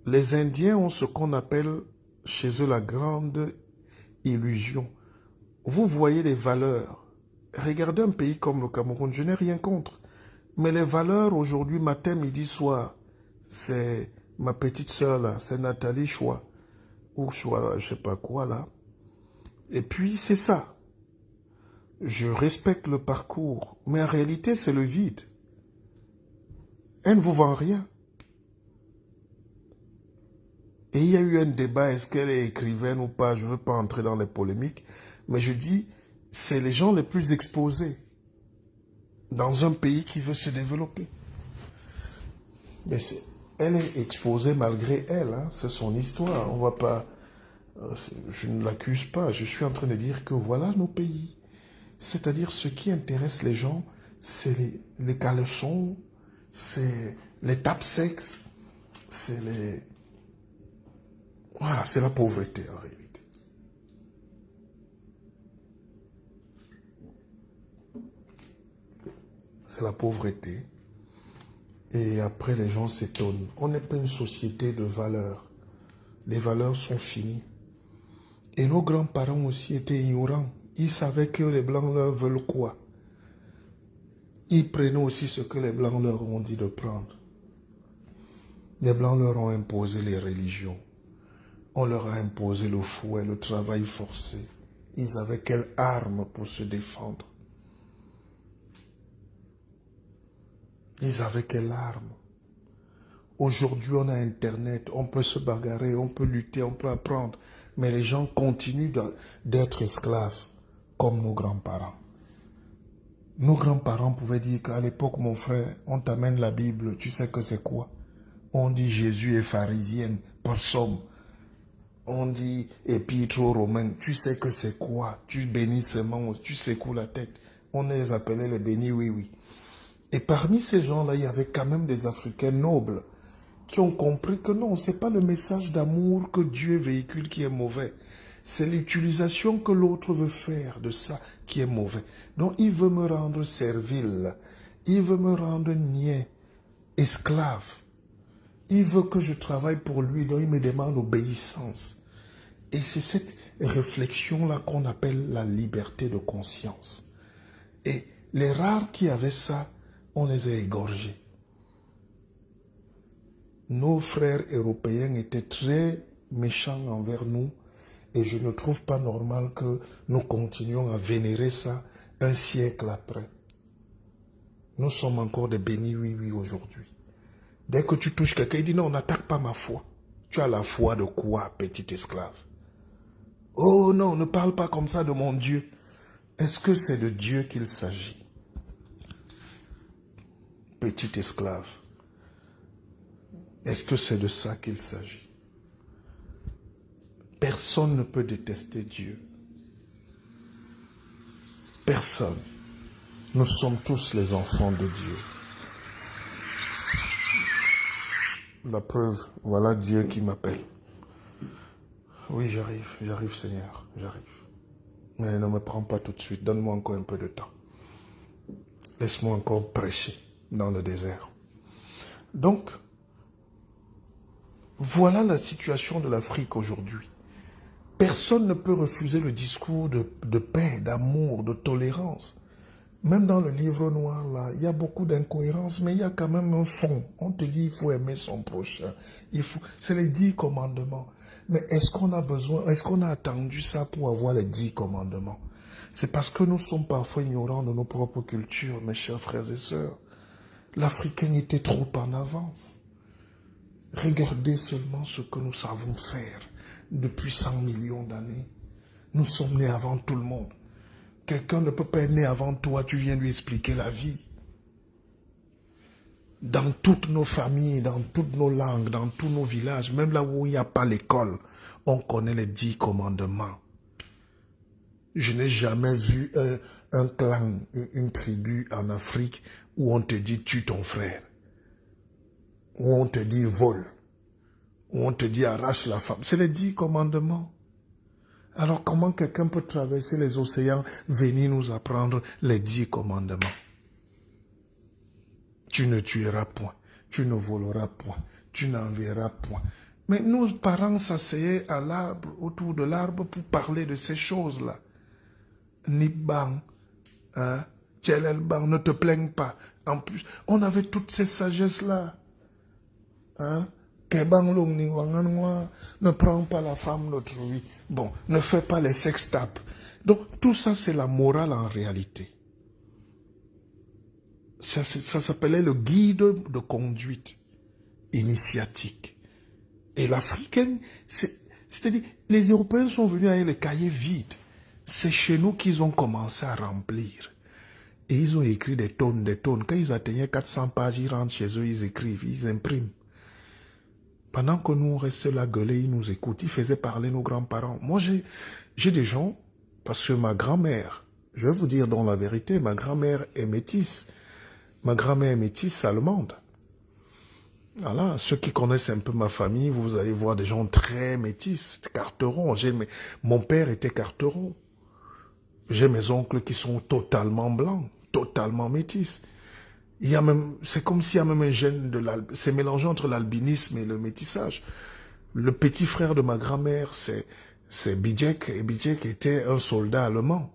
les Indiens ont ce qu'on appelle chez eux la grande illusion. Vous voyez les valeurs. Regardez un pays comme le Cameroun, je n'ai rien contre. Mais les valeurs aujourd'hui, matin, midi, soir, c'est ma petite sœur là, c'est Nathalie Choua. Ou Choua, je sais pas quoi là. Et puis, c'est ça. Je respecte le parcours, mais en réalité, c'est le vide. Elle ne vous vend rien. Et il y a eu un débat, est-ce qu'elle est écrivaine ou pas, je ne veux pas entrer dans les polémiques, mais je dis, c'est les gens les plus exposés dans un pays qui veut se développer. Mais elle est exposée malgré elle, hein, c'est son histoire, on va pas, je ne l'accuse pas, je suis en train de dire que voilà nos pays. C'est-à-dire ce qui intéresse les gens, c'est les caleçons, c'est les tapes-sexes, c'est les... Voilà, c'est la pauvreté en réalité. C'est la pauvreté. Et après, les gens s'étonnent. On n'est pas une société de valeurs. Les valeurs sont finies. Et nos grands-parents aussi étaient ignorants. Ils savaient que les Blancs leur veulent quoi. Ils prenaient aussi ce que les Blancs leur ont dit de prendre. Les Blancs leur ont imposé les religions. On leur a imposé le fouet, le travail forcé. Ils avaient quelle arme pour se défendre? Ils avaient quelle arme? Aujourd'hui, on a Internet, on peut se bagarrer, on peut lutter, on peut apprendre. Mais les gens continuent d'être esclaves, comme nos grands-parents. Nos grands-parents pouvaient dire qu'à l'époque, mon frère, on t'amène la Bible, tu sais que c'est quoi? On dit Jésus est pharisienne, par somme. On dit épître aux Romains, tu sais que c'est quoi? Tu bénis seulement, tu secoues la tête. On les appelait les bénis, oui, oui. Et parmi ces gens-là, il y avait quand même des Africains nobles qui ont compris que non, ce n'est pas le message d'amour que Dieu véhicule qui est mauvais. C'est l'utilisation que l'autre veut faire de ça qui est mauvais. Donc il veut me rendre servile, il veut me rendre niais, esclave. Il veut que je travaille pour lui, donc il me demande obéissance. Et c'est cette réflexion-là qu'on appelle la liberté de conscience. Et les rares qui avaient ça, on les a égorgés. Nos frères européens étaient très méchants envers nous et je ne trouve pas normal que nous continuions à vénérer ça un siècle après. Nous sommes encore des bénis oui aujourd'hui. Dès que tu touches quelqu'un, il dit non, n'attaque pas ma foi. Tu as la foi de quoi, petit esclave? Oh non, ne parle pas comme ça de mon Dieu. Est-ce que c'est de Dieu qu'il s'agit? Petit esclave. Est-ce que c'est de ça qu'il s'agit? Personne ne peut détester Dieu. Personne. Nous sommes tous les enfants de Dieu. La preuve, voilà Dieu qui m'appelle. Oui, j'arrive Seigneur, j'arrive. Mais ne me prends pas tout de suite, donne-moi encore un peu de temps. Laisse-moi encore prêcher dans le désert. Donc, voilà la situation de l'Afrique aujourd'hui. Personne ne peut refuser le discours de paix, d'amour, de tolérance. Même dans le livre noir, là, il y a beaucoup d'incohérences, mais il y a quand même un fond. On te dit, il faut aimer son prochain. C'est les 10 commandements. Mais est-ce qu'on a besoin, est-ce qu'on a attendu ça pour avoir les 10 commandements? C'est parce que nous sommes parfois ignorants de nos propres cultures, mes chers frères et sœurs. L'Africain était trop en avance. Regardez seulement ce que nous savons faire depuis 100 millions d'années. Nous sommes nés avant tout le monde. Quelqu'un ne peut pas être né avant toi, tu viens lui expliquer la vie. Dans toutes nos familles, dans toutes nos langues, dans tous nos villages, même là où il n'y a pas l'école, on connaît les 10 commandements. Je n'ai jamais vu un clan, une tribu en Afrique où on te dit tue ton frère, où on te dit vole, où on te dit arrache la femme. C'est les 10 commandements. Alors comment quelqu'un peut traverser les océans, venir nous apprendre les 10 commandements? Tu ne tueras point, tu ne voleras point, tu n'enverras point. Mais nos parents s'asseyaient à l'arbre, autour de l'arbre pour parler de ces choses-là. Nibang, hein, Tchelelbang, ne te plaigne pas. En plus, on avait toutes ces sagesses-là. Hein? Ne prends pas la femme d'autrui. Bon, ne fais pas les sextapes. Donc, tout ça, c'est la morale en réalité. Ça s'appelait le guide de conduite initiatique. Et l'Africain, c'est-à-dire, les Européens sont venus avec le cahier vide. C'est chez nous qu'ils ont commencé à remplir. Et ils ont écrit des tonnes, des tonnes. Quand ils atteignaient 400 pages, ils rentrent chez eux, ils écrivent, ils impriment. Pendant que nous, on reste là, gueuler, ils nous écoutent. Ils faisaient parler nos grands-parents. Moi, j'ai des gens, parce que ma grand-mère, je vais vous dire dans la vérité, ma grand-mère est métisse. Ma grand-mère est métisse allemande. Voilà, ceux qui connaissent un peu ma famille, vous allez voir des gens très métis, carterons. Mon père était carteron. J'ai mes oncles qui sont totalement blancs, totalement métis. Il y a même, c'est comme s'il y a même un gène c'est mélangé entre l'albinisme et le métissage. Le petit frère de ma grand-mère, c'est Bijek, et Bijek était un soldat allemand.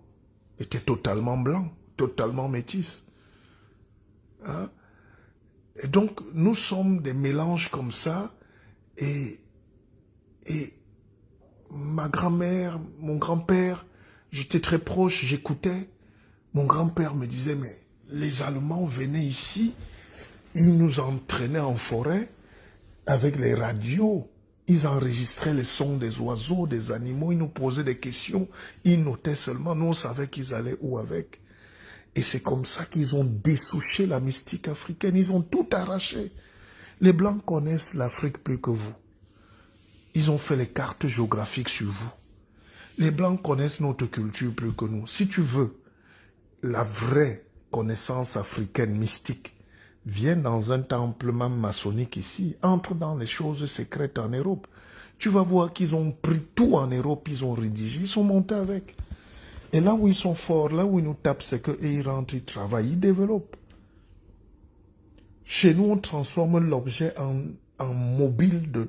Il était totalement blanc, totalement métis. Hein? Et donc, nous sommes des mélanges comme ça, et ma grand-mère, mon grand-père, j'étais très proche, j'écoutais. Mon grand-père me disait, mais les Allemands venaient ici, ils nous entraînaient en forêt avec les radios. Ils enregistraient les sons des oiseaux, des animaux, ils nous posaient des questions, ils notaient seulement, nous on savait qu'ils allaient où avec. Et c'est comme ça qu'ils ont dessouché la mystique africaine, ils ont tout arraché. Les Blancs connaissent l'Afrique plus que vous. Ils ont fait les cartes géographiques sur vous. Les Blancs connaissent notre culture plus que nous. Si tu veux la vraie connaissance africaine mystique, viens dans un temple maçonnique ici, entre dans les choses secrètes en Europe. Tu vas voir qu'ils ont pris tout en Europe, ils ont rédigé, ils sont montés avec. Et là où ils sont forts, là où ils nous tapent, c'est qu'ils rentrent, ils travaillent, ils développent. Chez nous, on transforme l'objet en mobile de...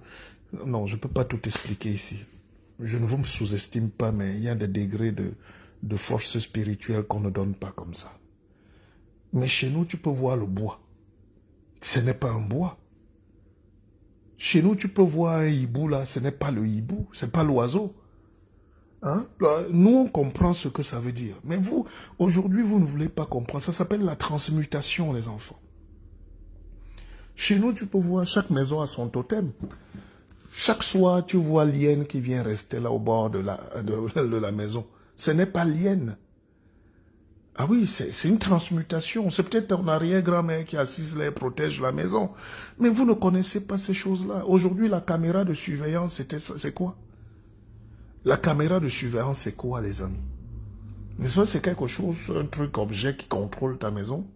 Non, je ne peux pas tout expliquer ici. Je ne vous sous-estime pas, mais il y a des degrés de force spirituelle qu'on ne donne pas comme ça. Mais chez nous, tu peux voir le bois. Ce n'est pas un bois. Chez nous, tu peux voir un hibou, là, ce n'est pas le hibou, ce n'est pas l'oiseau. Hein? Nous, on comprend ce que ça veut dire. Mais vous, aujourd'hui, vous ne voulez pas comprendre. Ça s'appelle la transmutation, les enfants. Chez nous, tu peux voir, chaque maison a son totem. Chaque soir, tu vois l'hyène qui vient rester là au bord de la maison. Ce n'est pas l'hyène. Ah oui, c'est une transmutation. C'est peut-être ton arrière-grand-mère qui assise là et protège la maison. Mais vous ne connaissez pas ces choses-là. Aujourd'hui, la caméra de surveillance, c'est quoi? La caméra de surveillance, c'est quoi, les amis? N'est-ce pas, c'est quelque chose, un truc, objet qui contrôle ta maison?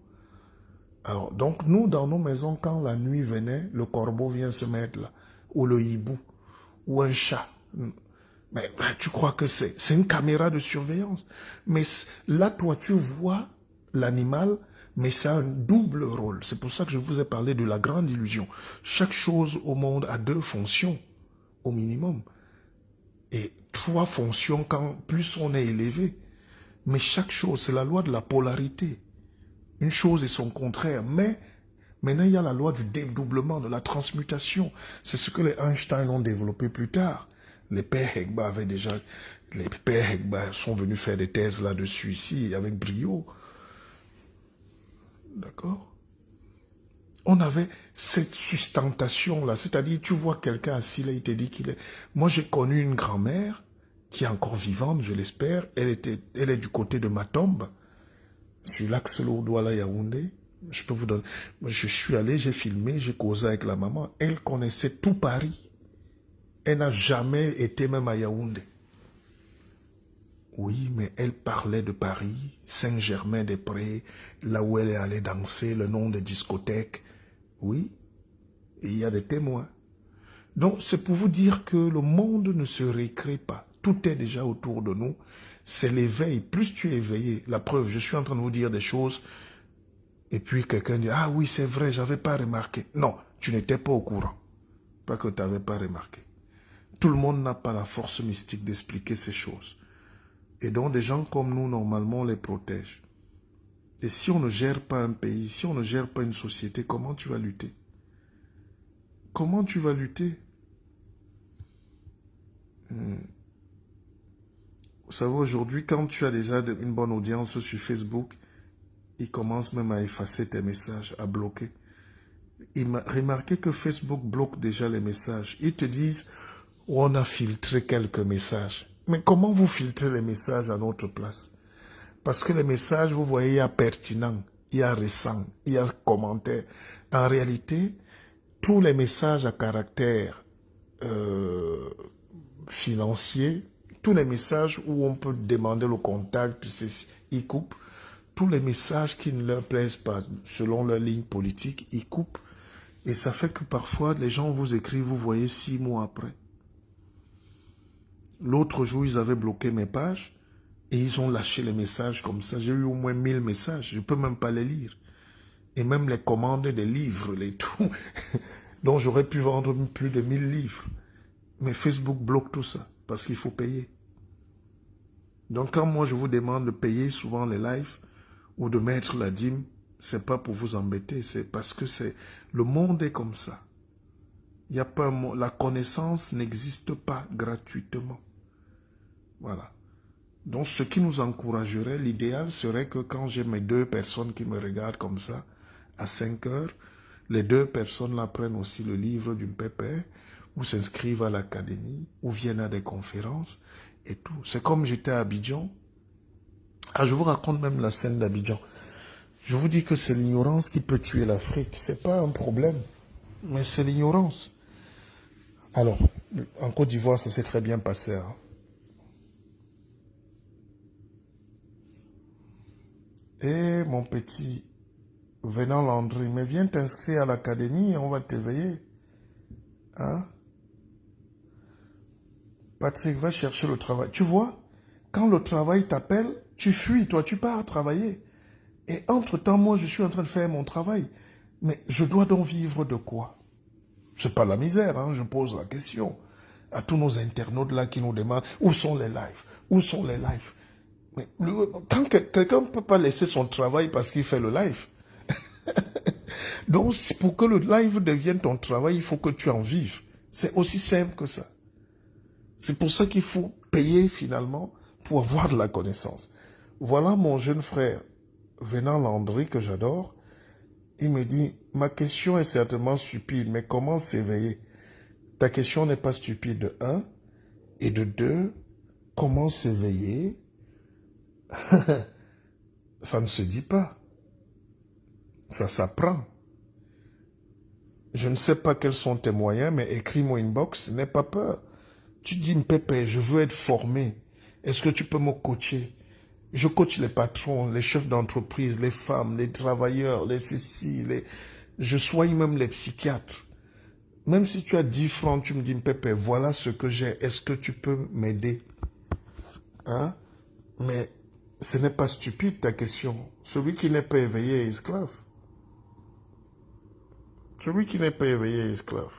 Alors, donc, nous, dans nos maisons, quand la nuit venait, le corbeau vient se mettre là, ou le hibou, ou un chat. Mais tu crois que c'est une caméra de surveillance. Mais là, toi, tu vois l'animal, mais ça a un double rôle. C'est pour ça que je vous ai parlé de la grande illusion. Chaque chose au monde a 2 fonctions, au minimum. Et 3 fonctions quand plus on est élevé. Mais chaque chose, c'est la loi de la polarité. Une chose et son contraire. Mais maintenant, il y a la loi du dédoublement, de la transmutation. C'est ce que les Einstein ont développé plus tard. Les pères Hegba avaient déjà... Les pères Hegba sont venus faire des thèses là-dessus ici, avec brio. D'accord? On avait cette sustentation-là. C'est-à-dire, tu vois quelqu'un assis là, il te dit qu'il est... Moi, j'ai connu une grand-mère qui est encore vivante, je l'espère. Elle est du côté de Matombe, sur l'axe Lourdouala-Yaoundé. Je peux vous donner... Je suis allé, j'ai filmé, j'ai causé avec la maman. Elle connaissait tout Paris. Elle n'a jamais été même à Yaoundé. Oui, mais elle parlait de Paris, Saint-Germain-des-Prés, là où elle est allée danser, le nom des discothèques. Oui, et il y a des témoins. Donc, c'est pour vous dire que le monde ne se récrée pas. Tout est déjà autour de nous. C'est l'éveil. Plus tu es éveillé, la preuve, je suis en train de vous dire des choses, et puis quelqu'un dit, ah oui, c'est vrai, j'avais pas remarqué. Non, tu n'étais pas au courant. Pas que tu n'avais pas remarqué. Tout le monde n'a pas la force mystique d'expliquer ces choses. Et donc, des gens comme nous, normalement, on les protège. Et si on ne gère pas un pays, si on ne gère pas une société, comment tu vas lutter? Comment tu vas lutter? Vous savez, aujourd'hui, quand tu as déjà une bonne audience sur Facebook, ils commencent même à effacer tes messages, à bloquer. Remarquez que Facebook bloque déjà les messages. Ils te disent, on a filtré quelques messages. Mais comment vous filtrez les messages à notre place? Parce que les messages, vous voyez, il y a pertinent, il y a récent, il y a commentaire. En réalité, tous les messages à caractère financier, tous les messages où on peut demander le contact, ils coupent. Tous les messages qui ne leur plaisent pas, selon leur ligne politique, ils coupent. Et ça fait que parfois, les gens vous écrivent, vous voyez 6 mois après. L'autre jour, ils avaient bloqué mes pages et ils ont lâché les messages comme ça. J'ai eu au moins 1000 messages. Je ne peux même pas les lire. Et même les commandes des livres, les tout. Donc, j'aurais pu vendre plus de 1000 livres. Mais Facebook bloque tout ça parce qu'il faut payer. Donc, quand moi, je vous demande de payer souvent les lives ou de mettre la dîme, c'est pas pour vous embêter. C'est parce que le monde est comme ça. Il y a pas, la connaissance n'existe pas gratuitement. Voilà. Donc, ce qui nous encouragerait, l'idéal serait que quand j'ai mes 2 personnes qui me regardent comme ça, à 5 heures, les 2 personnes-là prennent aussi le livre d'une pépère, ou s'inscrivent à l'académie, ou viennent à des conférences, et tout. C'est comme j'étais à Abidjan. Ah, je vous raconte même la scène d'Abidjan. Je vous dis que c'est l'ignorance qui peut tuer l'Afrique. C'est pas un problème, mais c'est l'ignorance. Alors, en Côte d'Ivoire, ça s'est très bien passé, hein. Eh, mon petit, Venant Landry, mais viens t'inscrire à l'académie et on va t'éveiller. Hein? Patrick, va chercher le travail. Tu vois, quand le travail t'appelle, tu fuis, toi, tu pars travailler. Et entre-temps, moi, je suis en train de faire mon travail. Mais je dois donc vivre de quoi? C'est pas la misère, hein, je pose la question à tous nos internautes là qui nous demandent où sont les lives? Où sont les lives? Mais quand quelqu'un ne peut pas laisser son travail parce qu'il fait le live. Donc, pour que le live devienne ton travail, il faut que tu en vives. C'est aussi simple que ça. C'est pour ça qu'il faut payer finalement pour avoir de la connaissance. Voilà mon jeune frère, Venant Landry, que j'adore. Il me dit, ma question est certainement stupide, mais comment s'éveiller? Ta question n'est pas stupide de 1, et de 2, comment s'éveiller? Ça ne se dit pas. Ça s'apprend. Je ne sais pas quels sont tes moyens, mais écris-moi inbox, n'aie pas peur. Tu dis, Mpépé, je veux être formé. Est-ce que tu peux me coacher? Je coach les patrons, les chefs d'entreprise, les femmes, les travailleurs, les ceci, je soigne même les psychiatres. Même si tu as 10 francs, tu me dis, Mpépé, voilà ce que j'ai. Est-ce que tu peux m'aider? Hein? Mais ce n'est pas stupide ta question. Celui qui n'est pas éveillé est esclave. Celui qui n'est pas éveillé est esclave.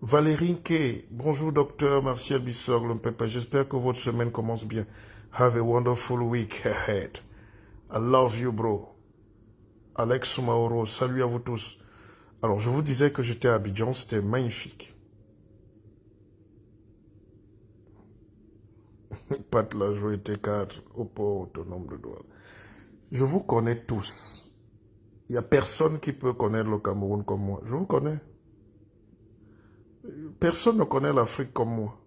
Valérie Kay, bonjour docteur Martial Bissog, Mpépé. J'espère que votre semaine commence bien. Have a wonderful week ahead. I love you, bro. Alex Soumaoro, salut à vous tous. Alors, je vous disais que j'étais à Abidjan, c'était magnifique. Pas de la joie T4 au port autonome de Douala. Je vous connais tous. Il n'y a personne qui peut connaître le Cameroun comme moi. Je vous connais. Personne ne connaît l'Afrique comme moi.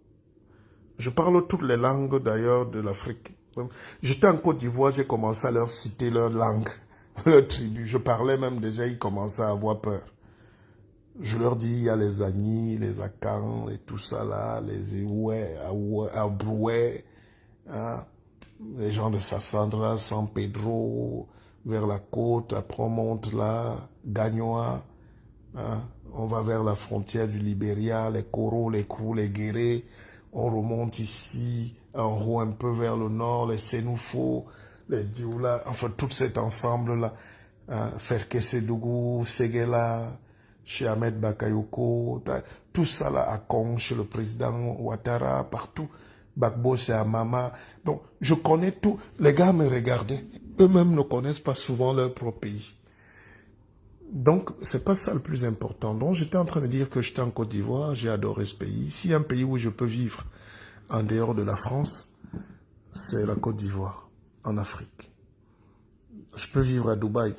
Je parle toutes les langues d'ailleurs de l'Afrique. J'étais en Côte d'Ivoire, j'ai commencé à leur citer leur langue, leur tribu. Je parlais même déjà, ils commençaient à avoir peur. Je leur dis, il y a les Agnis, les Akans, et tout ça là, les Eouais, Abrouais, hein, les gens de Sassandra, San Pedro, vers la côte, après on monte là, Gagnoa, hein, on va vers la frontière du Libéria, les Koro, les Krou, les Guéré, on remonte ici, en haut un peu vers le nord, les Sénoufo, les Dioula, enfin tout cet ensemble-là, hein, Ferkesedougou, Séguéla, chez Ahmed Bakayoko, tout ça là à Kong, chez le président Ouattara, partout, Gbagbo c'est à Mama. Donc je connais tout, les gars me regardaient, eux-mêmes ne connaissent pas souvent leur propre pays. Donc, c'est pas ça le plus important. Donc, j'étais en train de dire que j'étais en Côte d'Ivoire, j'ai adoré ce pays. S'il y a un pays où je peux vivre en dehors de la France, c'est la Côte d'Ivoire, en Afrique. Je peux vivre à Dubaï,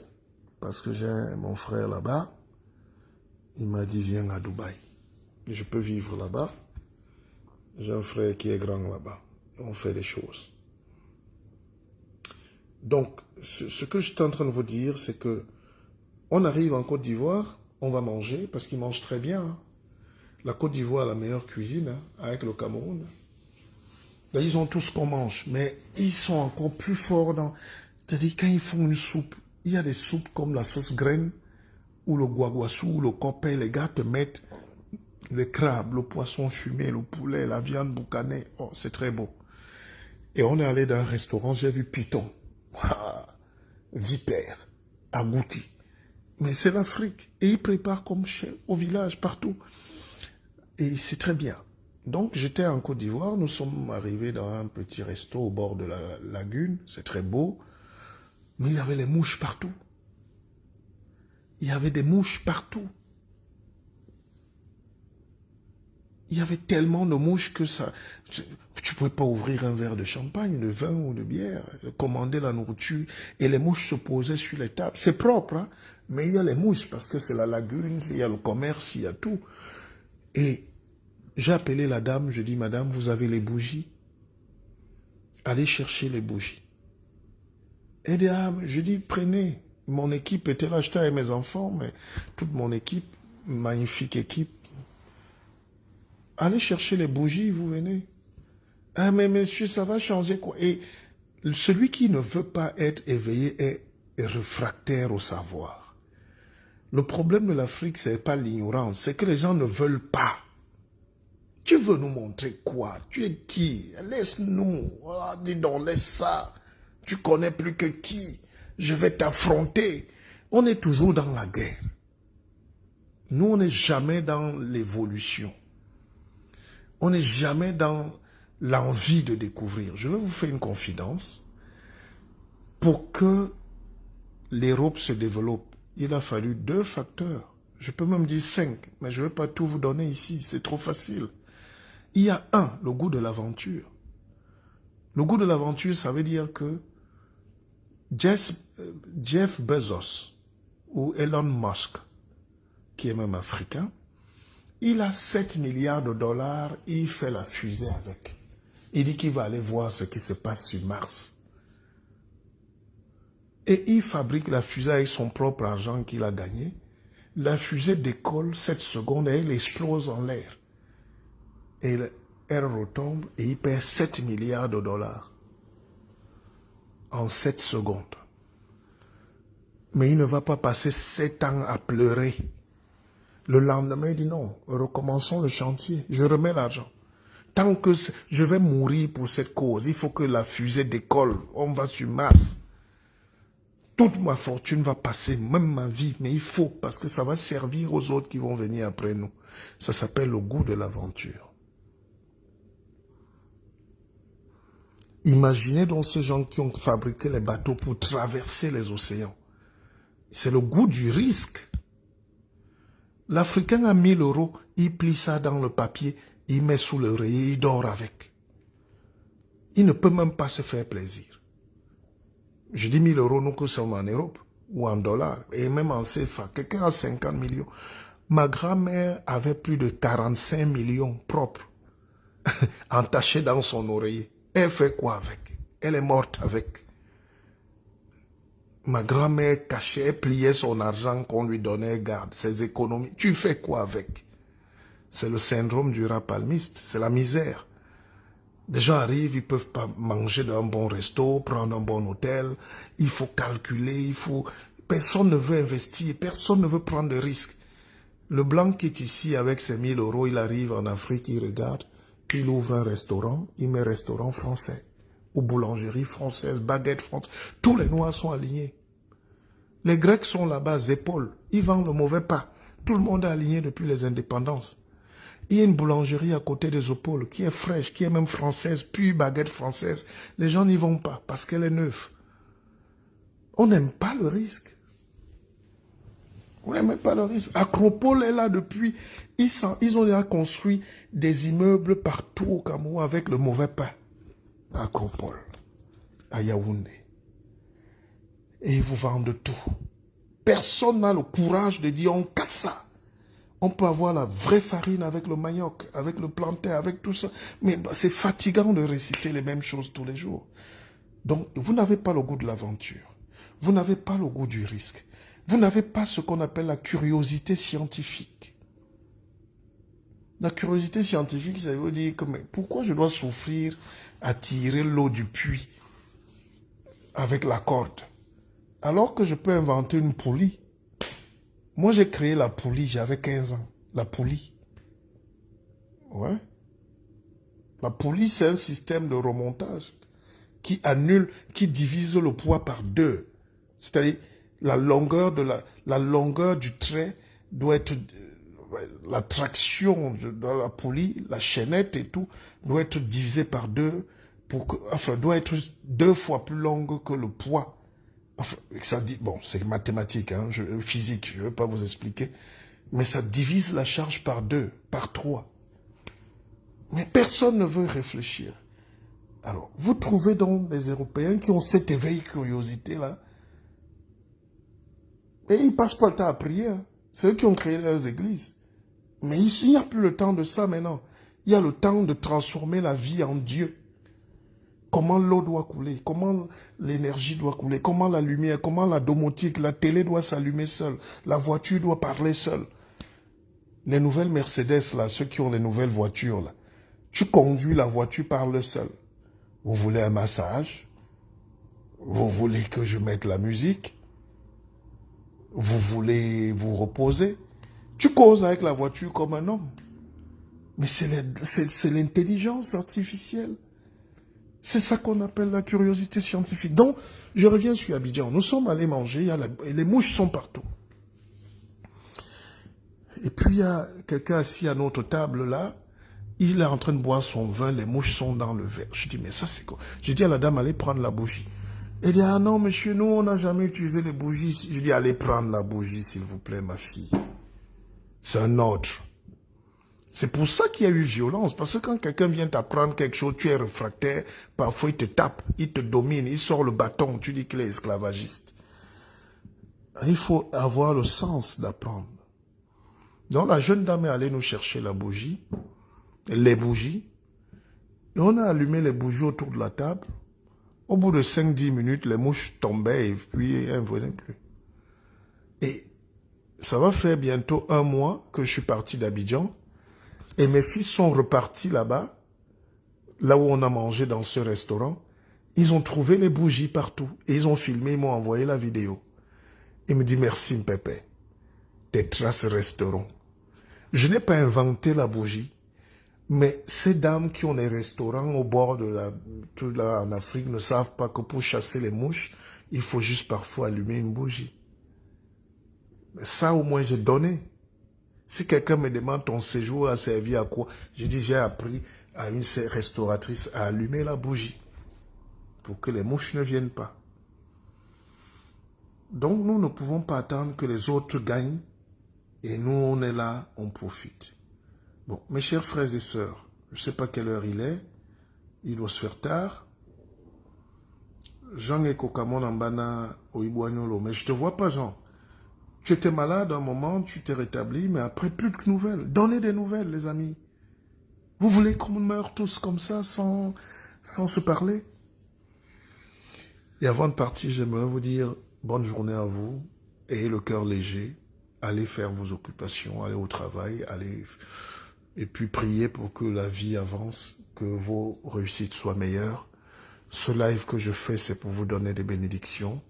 parce que j'ai mon frère là-bas. Il m'a dit, viens à Dubaï. Je peux vivre là-bas. J'ai un frère qui est grand là-bas. On fait des choses. Donc, ce que j'étais en train de vous dire, c'est que on arrive en Côte d'Ivoire, on va manger, parce qu'ils mangent très bien. Hein. La Côte d'Ivoire a la meilleure cuisine, hein, avec le Cameroun. Là, ils ont tout ce qu'on mange, mais ils sont encore plus forts dans... C'est-à-dire, quand ils font une soupe, il y a des soupes comme la sauce graine, ou le guaguassou, ou le copé, les gars te mettent les crabes, le poisson fumé, le poulet, la viande boucanée. Oh, c'est très beau. Et on est allé dans un restaurant, j'ai vu python, vipère, agouti. Mais c'est l'Afrique. Et ils préparent comme au village, partout. Et c'est très bien. Donc, j'étais en Côte d'Ivoire. Nous sommes arrivés dans un petit resto au bord de la lagune. C'est très beau. Mais il y avait les mouches partout. Il y avait des mouches partout. Il y avait tellement de mouches que ça... Tu ne pouvais pas ouvrir un verre de champagne, de vin ou de bière, commander la nourriture, et les mouches se posaient sur les tables. C'est propre, hein? Mais il y a les mouches, parce que c'est la lagune, il y a le commerce, il y a tout. Et j'ai appelé la dame, je dis, madame, vous avez les bougies? Allez chercher les bougies. Elle dit, ah, je dis, prenez. Mon équipe était là, j'étais avec mes enfants, mais toute mon équipe, magnifique équipe. Allez chercher les bougies, vous venez. Ah, mais monsieur, ça va changer quoi? Et celui qui ne veut pas être éveillé est réfractaire au savoir. Le problème de l'Afrique, ce n'est pas l'ignorance, c'est que les gens ne veulent pas. Tu veux nous montrer quoi? Tu es qui? Laisse-nous. Oh, dis donc, laisse ça. Tu connais plus que qui? Je vais t'affronter. On est toujours dans la guerre. Nous, on n'est jamais dans l'évolution. On n'est jamais dans l'envie de découvrir. Je vais vous faire une confidence. Pour que l'Europe se développe, il a fallu 2 facteurs. Je peux même dire 5, mais je ne vais pas tout vous donner ici, c'est trop facile. Il y a le goût de l'aventure. Le goût de l'aventure, ça veut dire que Jeff Bezos ou Elon Musk, qui est même africain, il a 7 milliards de dollars, il fait la fusée avec. Il dit qu'il va aller voir ce qui se passe sur Mars. Et il fabrique la fusée avec son propre argent qu'il a gagné. La fusée décolle 7 secondes et elle explose en l'air. Et elle retombe et il perd 7 milliards de dollars en 7 secondes. Mais il ne va pas passer 7 ans à pleurer. Le lendemain, il dit non, recommençons le chantier, je remets l'argent. Tant que je vais mourir pour cette cause, il faut que la fusée décolle, on va sur Mars. Toute ma fortune va passer, même ma vie, mais il faut, parce que ça va servir aux autres qui vont venir après nous. Ça s'appelle le goût de l'aventure. Imaginez donc ces gens qui ont fabriqué les bateaux pour traverser les océans. C'est le goût du risque. L'Africain a 1000 €, il plie ça dans le papier, il met sous l'oreiller, il dort avec. Il ne peut même pas se faire plaisir. Je dis 1000 €, nous que sommes en Europe, ou en dollars, et même en CFA. Quelqu'un a 50 millions. Ma grand-mère avait plus de 45 millions propres, entachés dans son oreiller. Elle fait quoi avec? Elle est morte avec. Ma grand-mère cachait, elle pliait son argent qu'on lui donnait, garde, ses économies. Tu fais quoi avec? C'est le syndrome du rat palmiste, c'est la misère. Des gens arrivent, ils ne peuvent pas manger dans un bon resto, prendre un bon hôtel. Il faut calculer, personne ne veut investir, personne ne veut prendre de risques. Le blanc qui est ici avec ses 1000 €, il arrive en Afrique, il regarde, il ouvre un restaurant, il met restaurant français, ou boulangerie française, baguette française. Tous les noirs sont alignés. Les Grecs sont là-bas, épaules, ils vendent le mauvais pain. Tout le monde est aligné depuis les indépendances. Il y a une boulangerie à côté des épaules qui est fraîche, qui est même française, puis baguette française. Les gens n'y vont pas parce qu'elle est neuve. On n'aime pas le risque. On n'aime pas le risque. Acropole est là depuis. Ils ont déjà construit des immeubles partout au Cameroun avec le mauvais pain. Acropole, à Yaoundé. Et ils vous vendent tout. Personne n'a le courage de dire on casse ça. On peut avoir la vraie farine avec le manioc, avec le plantain, avec tout ça. Mais c'est fatigant de réciter les mêmes choses tous les jours. Donc, vous n'avez pas le goût de l'aventure. Vous n'avez pas le goût du risque. Vous n'avez pas ce qu'on appelle la curiosité scientifique. La curiosité scientifique, ça veut dire que mais pourquoi je dois souffrir à tirer l'eau du puits avec la corde, alors que je peux inventer une poulie. Moi, j'ai créé la poulie, j'avais 15 ans. La poulie. Ouais. La poulie, c'est un système de remontage qui annule, qui divise le poids par 2. C'est-à-dire, la longueur du trait doit être, la traction de la poulie, la chaînette et tout, doit être divisée par 2 doit être 2 fois plus longue que le poids. Enfin, ça dit, bon, c'est mathématique, hein, physique, je ne vais pas vous expliquer. Mais ça divise la charge par 2, par 3. Mais personne ne veut réfléchir. Alors, vous trouvez donc des Européens qui ont cet éveil curiosité-là. Et ils ne passent pas le temps à prier. Hein. C'est eux qui ont créé leurs églises. Mais il n'y a plus le temps de ça maintenant. Il y a le temps de transformer la vie en Dieu. Comment l'eau doit couler, comment l'énergie doit couler, comment la lumière, comment la domotique, la télé doit s'allumer seule, la voiture doit parler seule. Les nouvelles Mercedes, là, ceux qui ont les nouvelles voitures, là, tu conduis la voiture, parle seule. Vous voulez un massage? Vous voulez que je mette la musique? Vous voulez vous reposer? Tu causes avec la voiture comme un homme. Mais c'est l'intelligence artificielle. C'est ça qu'on appelle la curiosité scientifique. Donc, je reviens sur Abidjan. Nous sommes allés manger, les mouches sont partout. Et puis, il y a quelqu'un assis à notre table là, il est en train de boire son vin, les mouches sont dans le verre. Je dis, mais ça c'est quoi? Je dis à la dame, allez prendre la bougie. Elle dit, ah non monsieur, nous on n'a jamais utilisé les bougies. Je dis, allez prendre la bougie s'il vous plaît ma fille. C'est un ordre. C'est pour ça qu'il y a eu violence. Parce que quand quelqu'un vient t'apprendre quelque chose, tu es réfractaire, parfois il te tape, il te domine, il sort le bâton, tu dis qu'il est esclavagiste. Il faut avoir le sens d'apprendre. Donc la jeune dame est allée nous chercher la bougie, les bougies, et on a allumé les bougies autour de la table. Au bout de 5-10 minutes, les mouches tombaient et puis elles ne venaient plus. Et ça va faire bientôt 1 mois que je suis parti d'Abidjan. Et mes fils sont repartis là-bas, là où on a mangé dans ce restaurant. Ils ont trouvé les bougies partout. Et ils ont filmé, ils m'ont envoyé la vidéo. Il me dit, merci Mpépé, tes traces resteront. Je n'ai pas inventé la bougie, mais ces dames qui ont des restaurants au bord de tout là en Afrique ne savent pas que pour chasser les mouches, il faut juste parfois allumer une bougie. Mais ça, au moins, j'ai donné. Si quelqu'un me demande ton séjour a servi à quoi, je dis, j'ai appris à une restauratrice à allumer la bougie pour que les mouches ne viennent pas. Donc, nous ne pouvons pas attendre que les autres gagnent et nous, on est là, on profite. Bon, mes chers frères et sœurs, je ne sais pas quelle heure il doit se faire tard. Jean et Kokamon Ambana au Iboagnolo, mais je ne te vois pas, Jean. Tu étais malade un moment, tu t'es rétabli, mais après, plus de nouvelles. Donnez des nouvelles, les amis. Vous voulez qu'on meure tous comme ça, sans se parler? Et avant de partir, j'aimerais vous dire bonne journée à vous. Ayez le cœur léger. Allez faire vos occupations, allez au travail, allez... Et puis priez pour que la vie avance, que vos réussites soient meilleures. Ce live que je fais, c'est pour vous donner des bénédictions.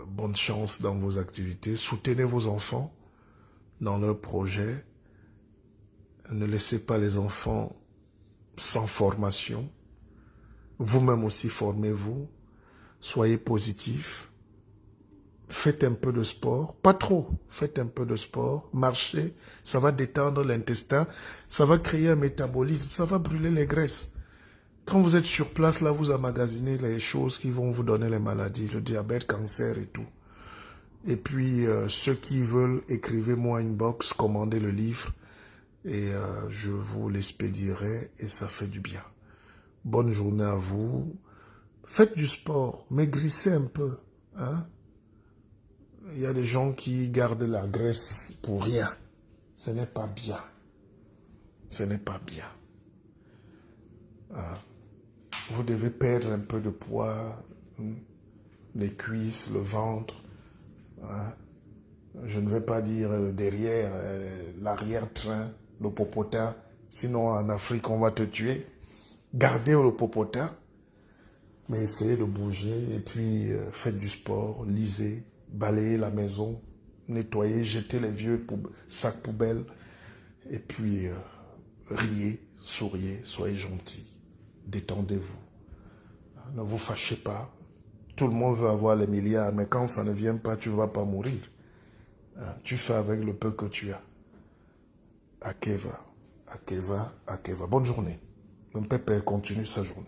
Bonne chance dans vos activités. Soutenez vos enfants dans leurs projets. Ne laissez pas les enfants sans formation. Vous-même aussi, formez-vous. Soyez positifs. Faites un peu de sport. Pas trop. Faites un peu de sport. Marchez. Ça va détendre l'intestin. Ça va créer un métabolisme. Ça va brûler les graisses. Quand vous êtes sur place, là, vous emmagasinez les choses qui vont vous donner les maladies. Le diabète, cancer et tout. Et puis, ceux qui veulent, écrivez-moi une box, commandez le livre. Et je vous l'expédierai et ça fait du bien. Bonne journée à vous. Faites du sport, maigrissez un peu. Hein? Il y a des gens qui gardent la graisse pour rien. Ce n'est pas bien. Ce n'est pas bien. Vous devez perdre un peu de poids. Les cuisses, le ventre. Hein? Je ne vais pas dire le derrière, l'arrière-train, le popotin. Sinon, en Afrique, on va te tuer. Gardez le popotin. Mais essayez de bouger et puis faites du sport, lisez, balayez la maison, nettoyez, jetez les vieux sacs poubelles et puis riez, souriez, soyez gentils, détendez-vous. Ne vous fâchez pas. Tout le monde veut avoir les milliards, mais quand ça ne vient pas, tu ne vas pas mourir. Tu fais avec le peu que tu as. Akeva, Akeva, Akeva. Bonne journée. Le peuple continue sa journée.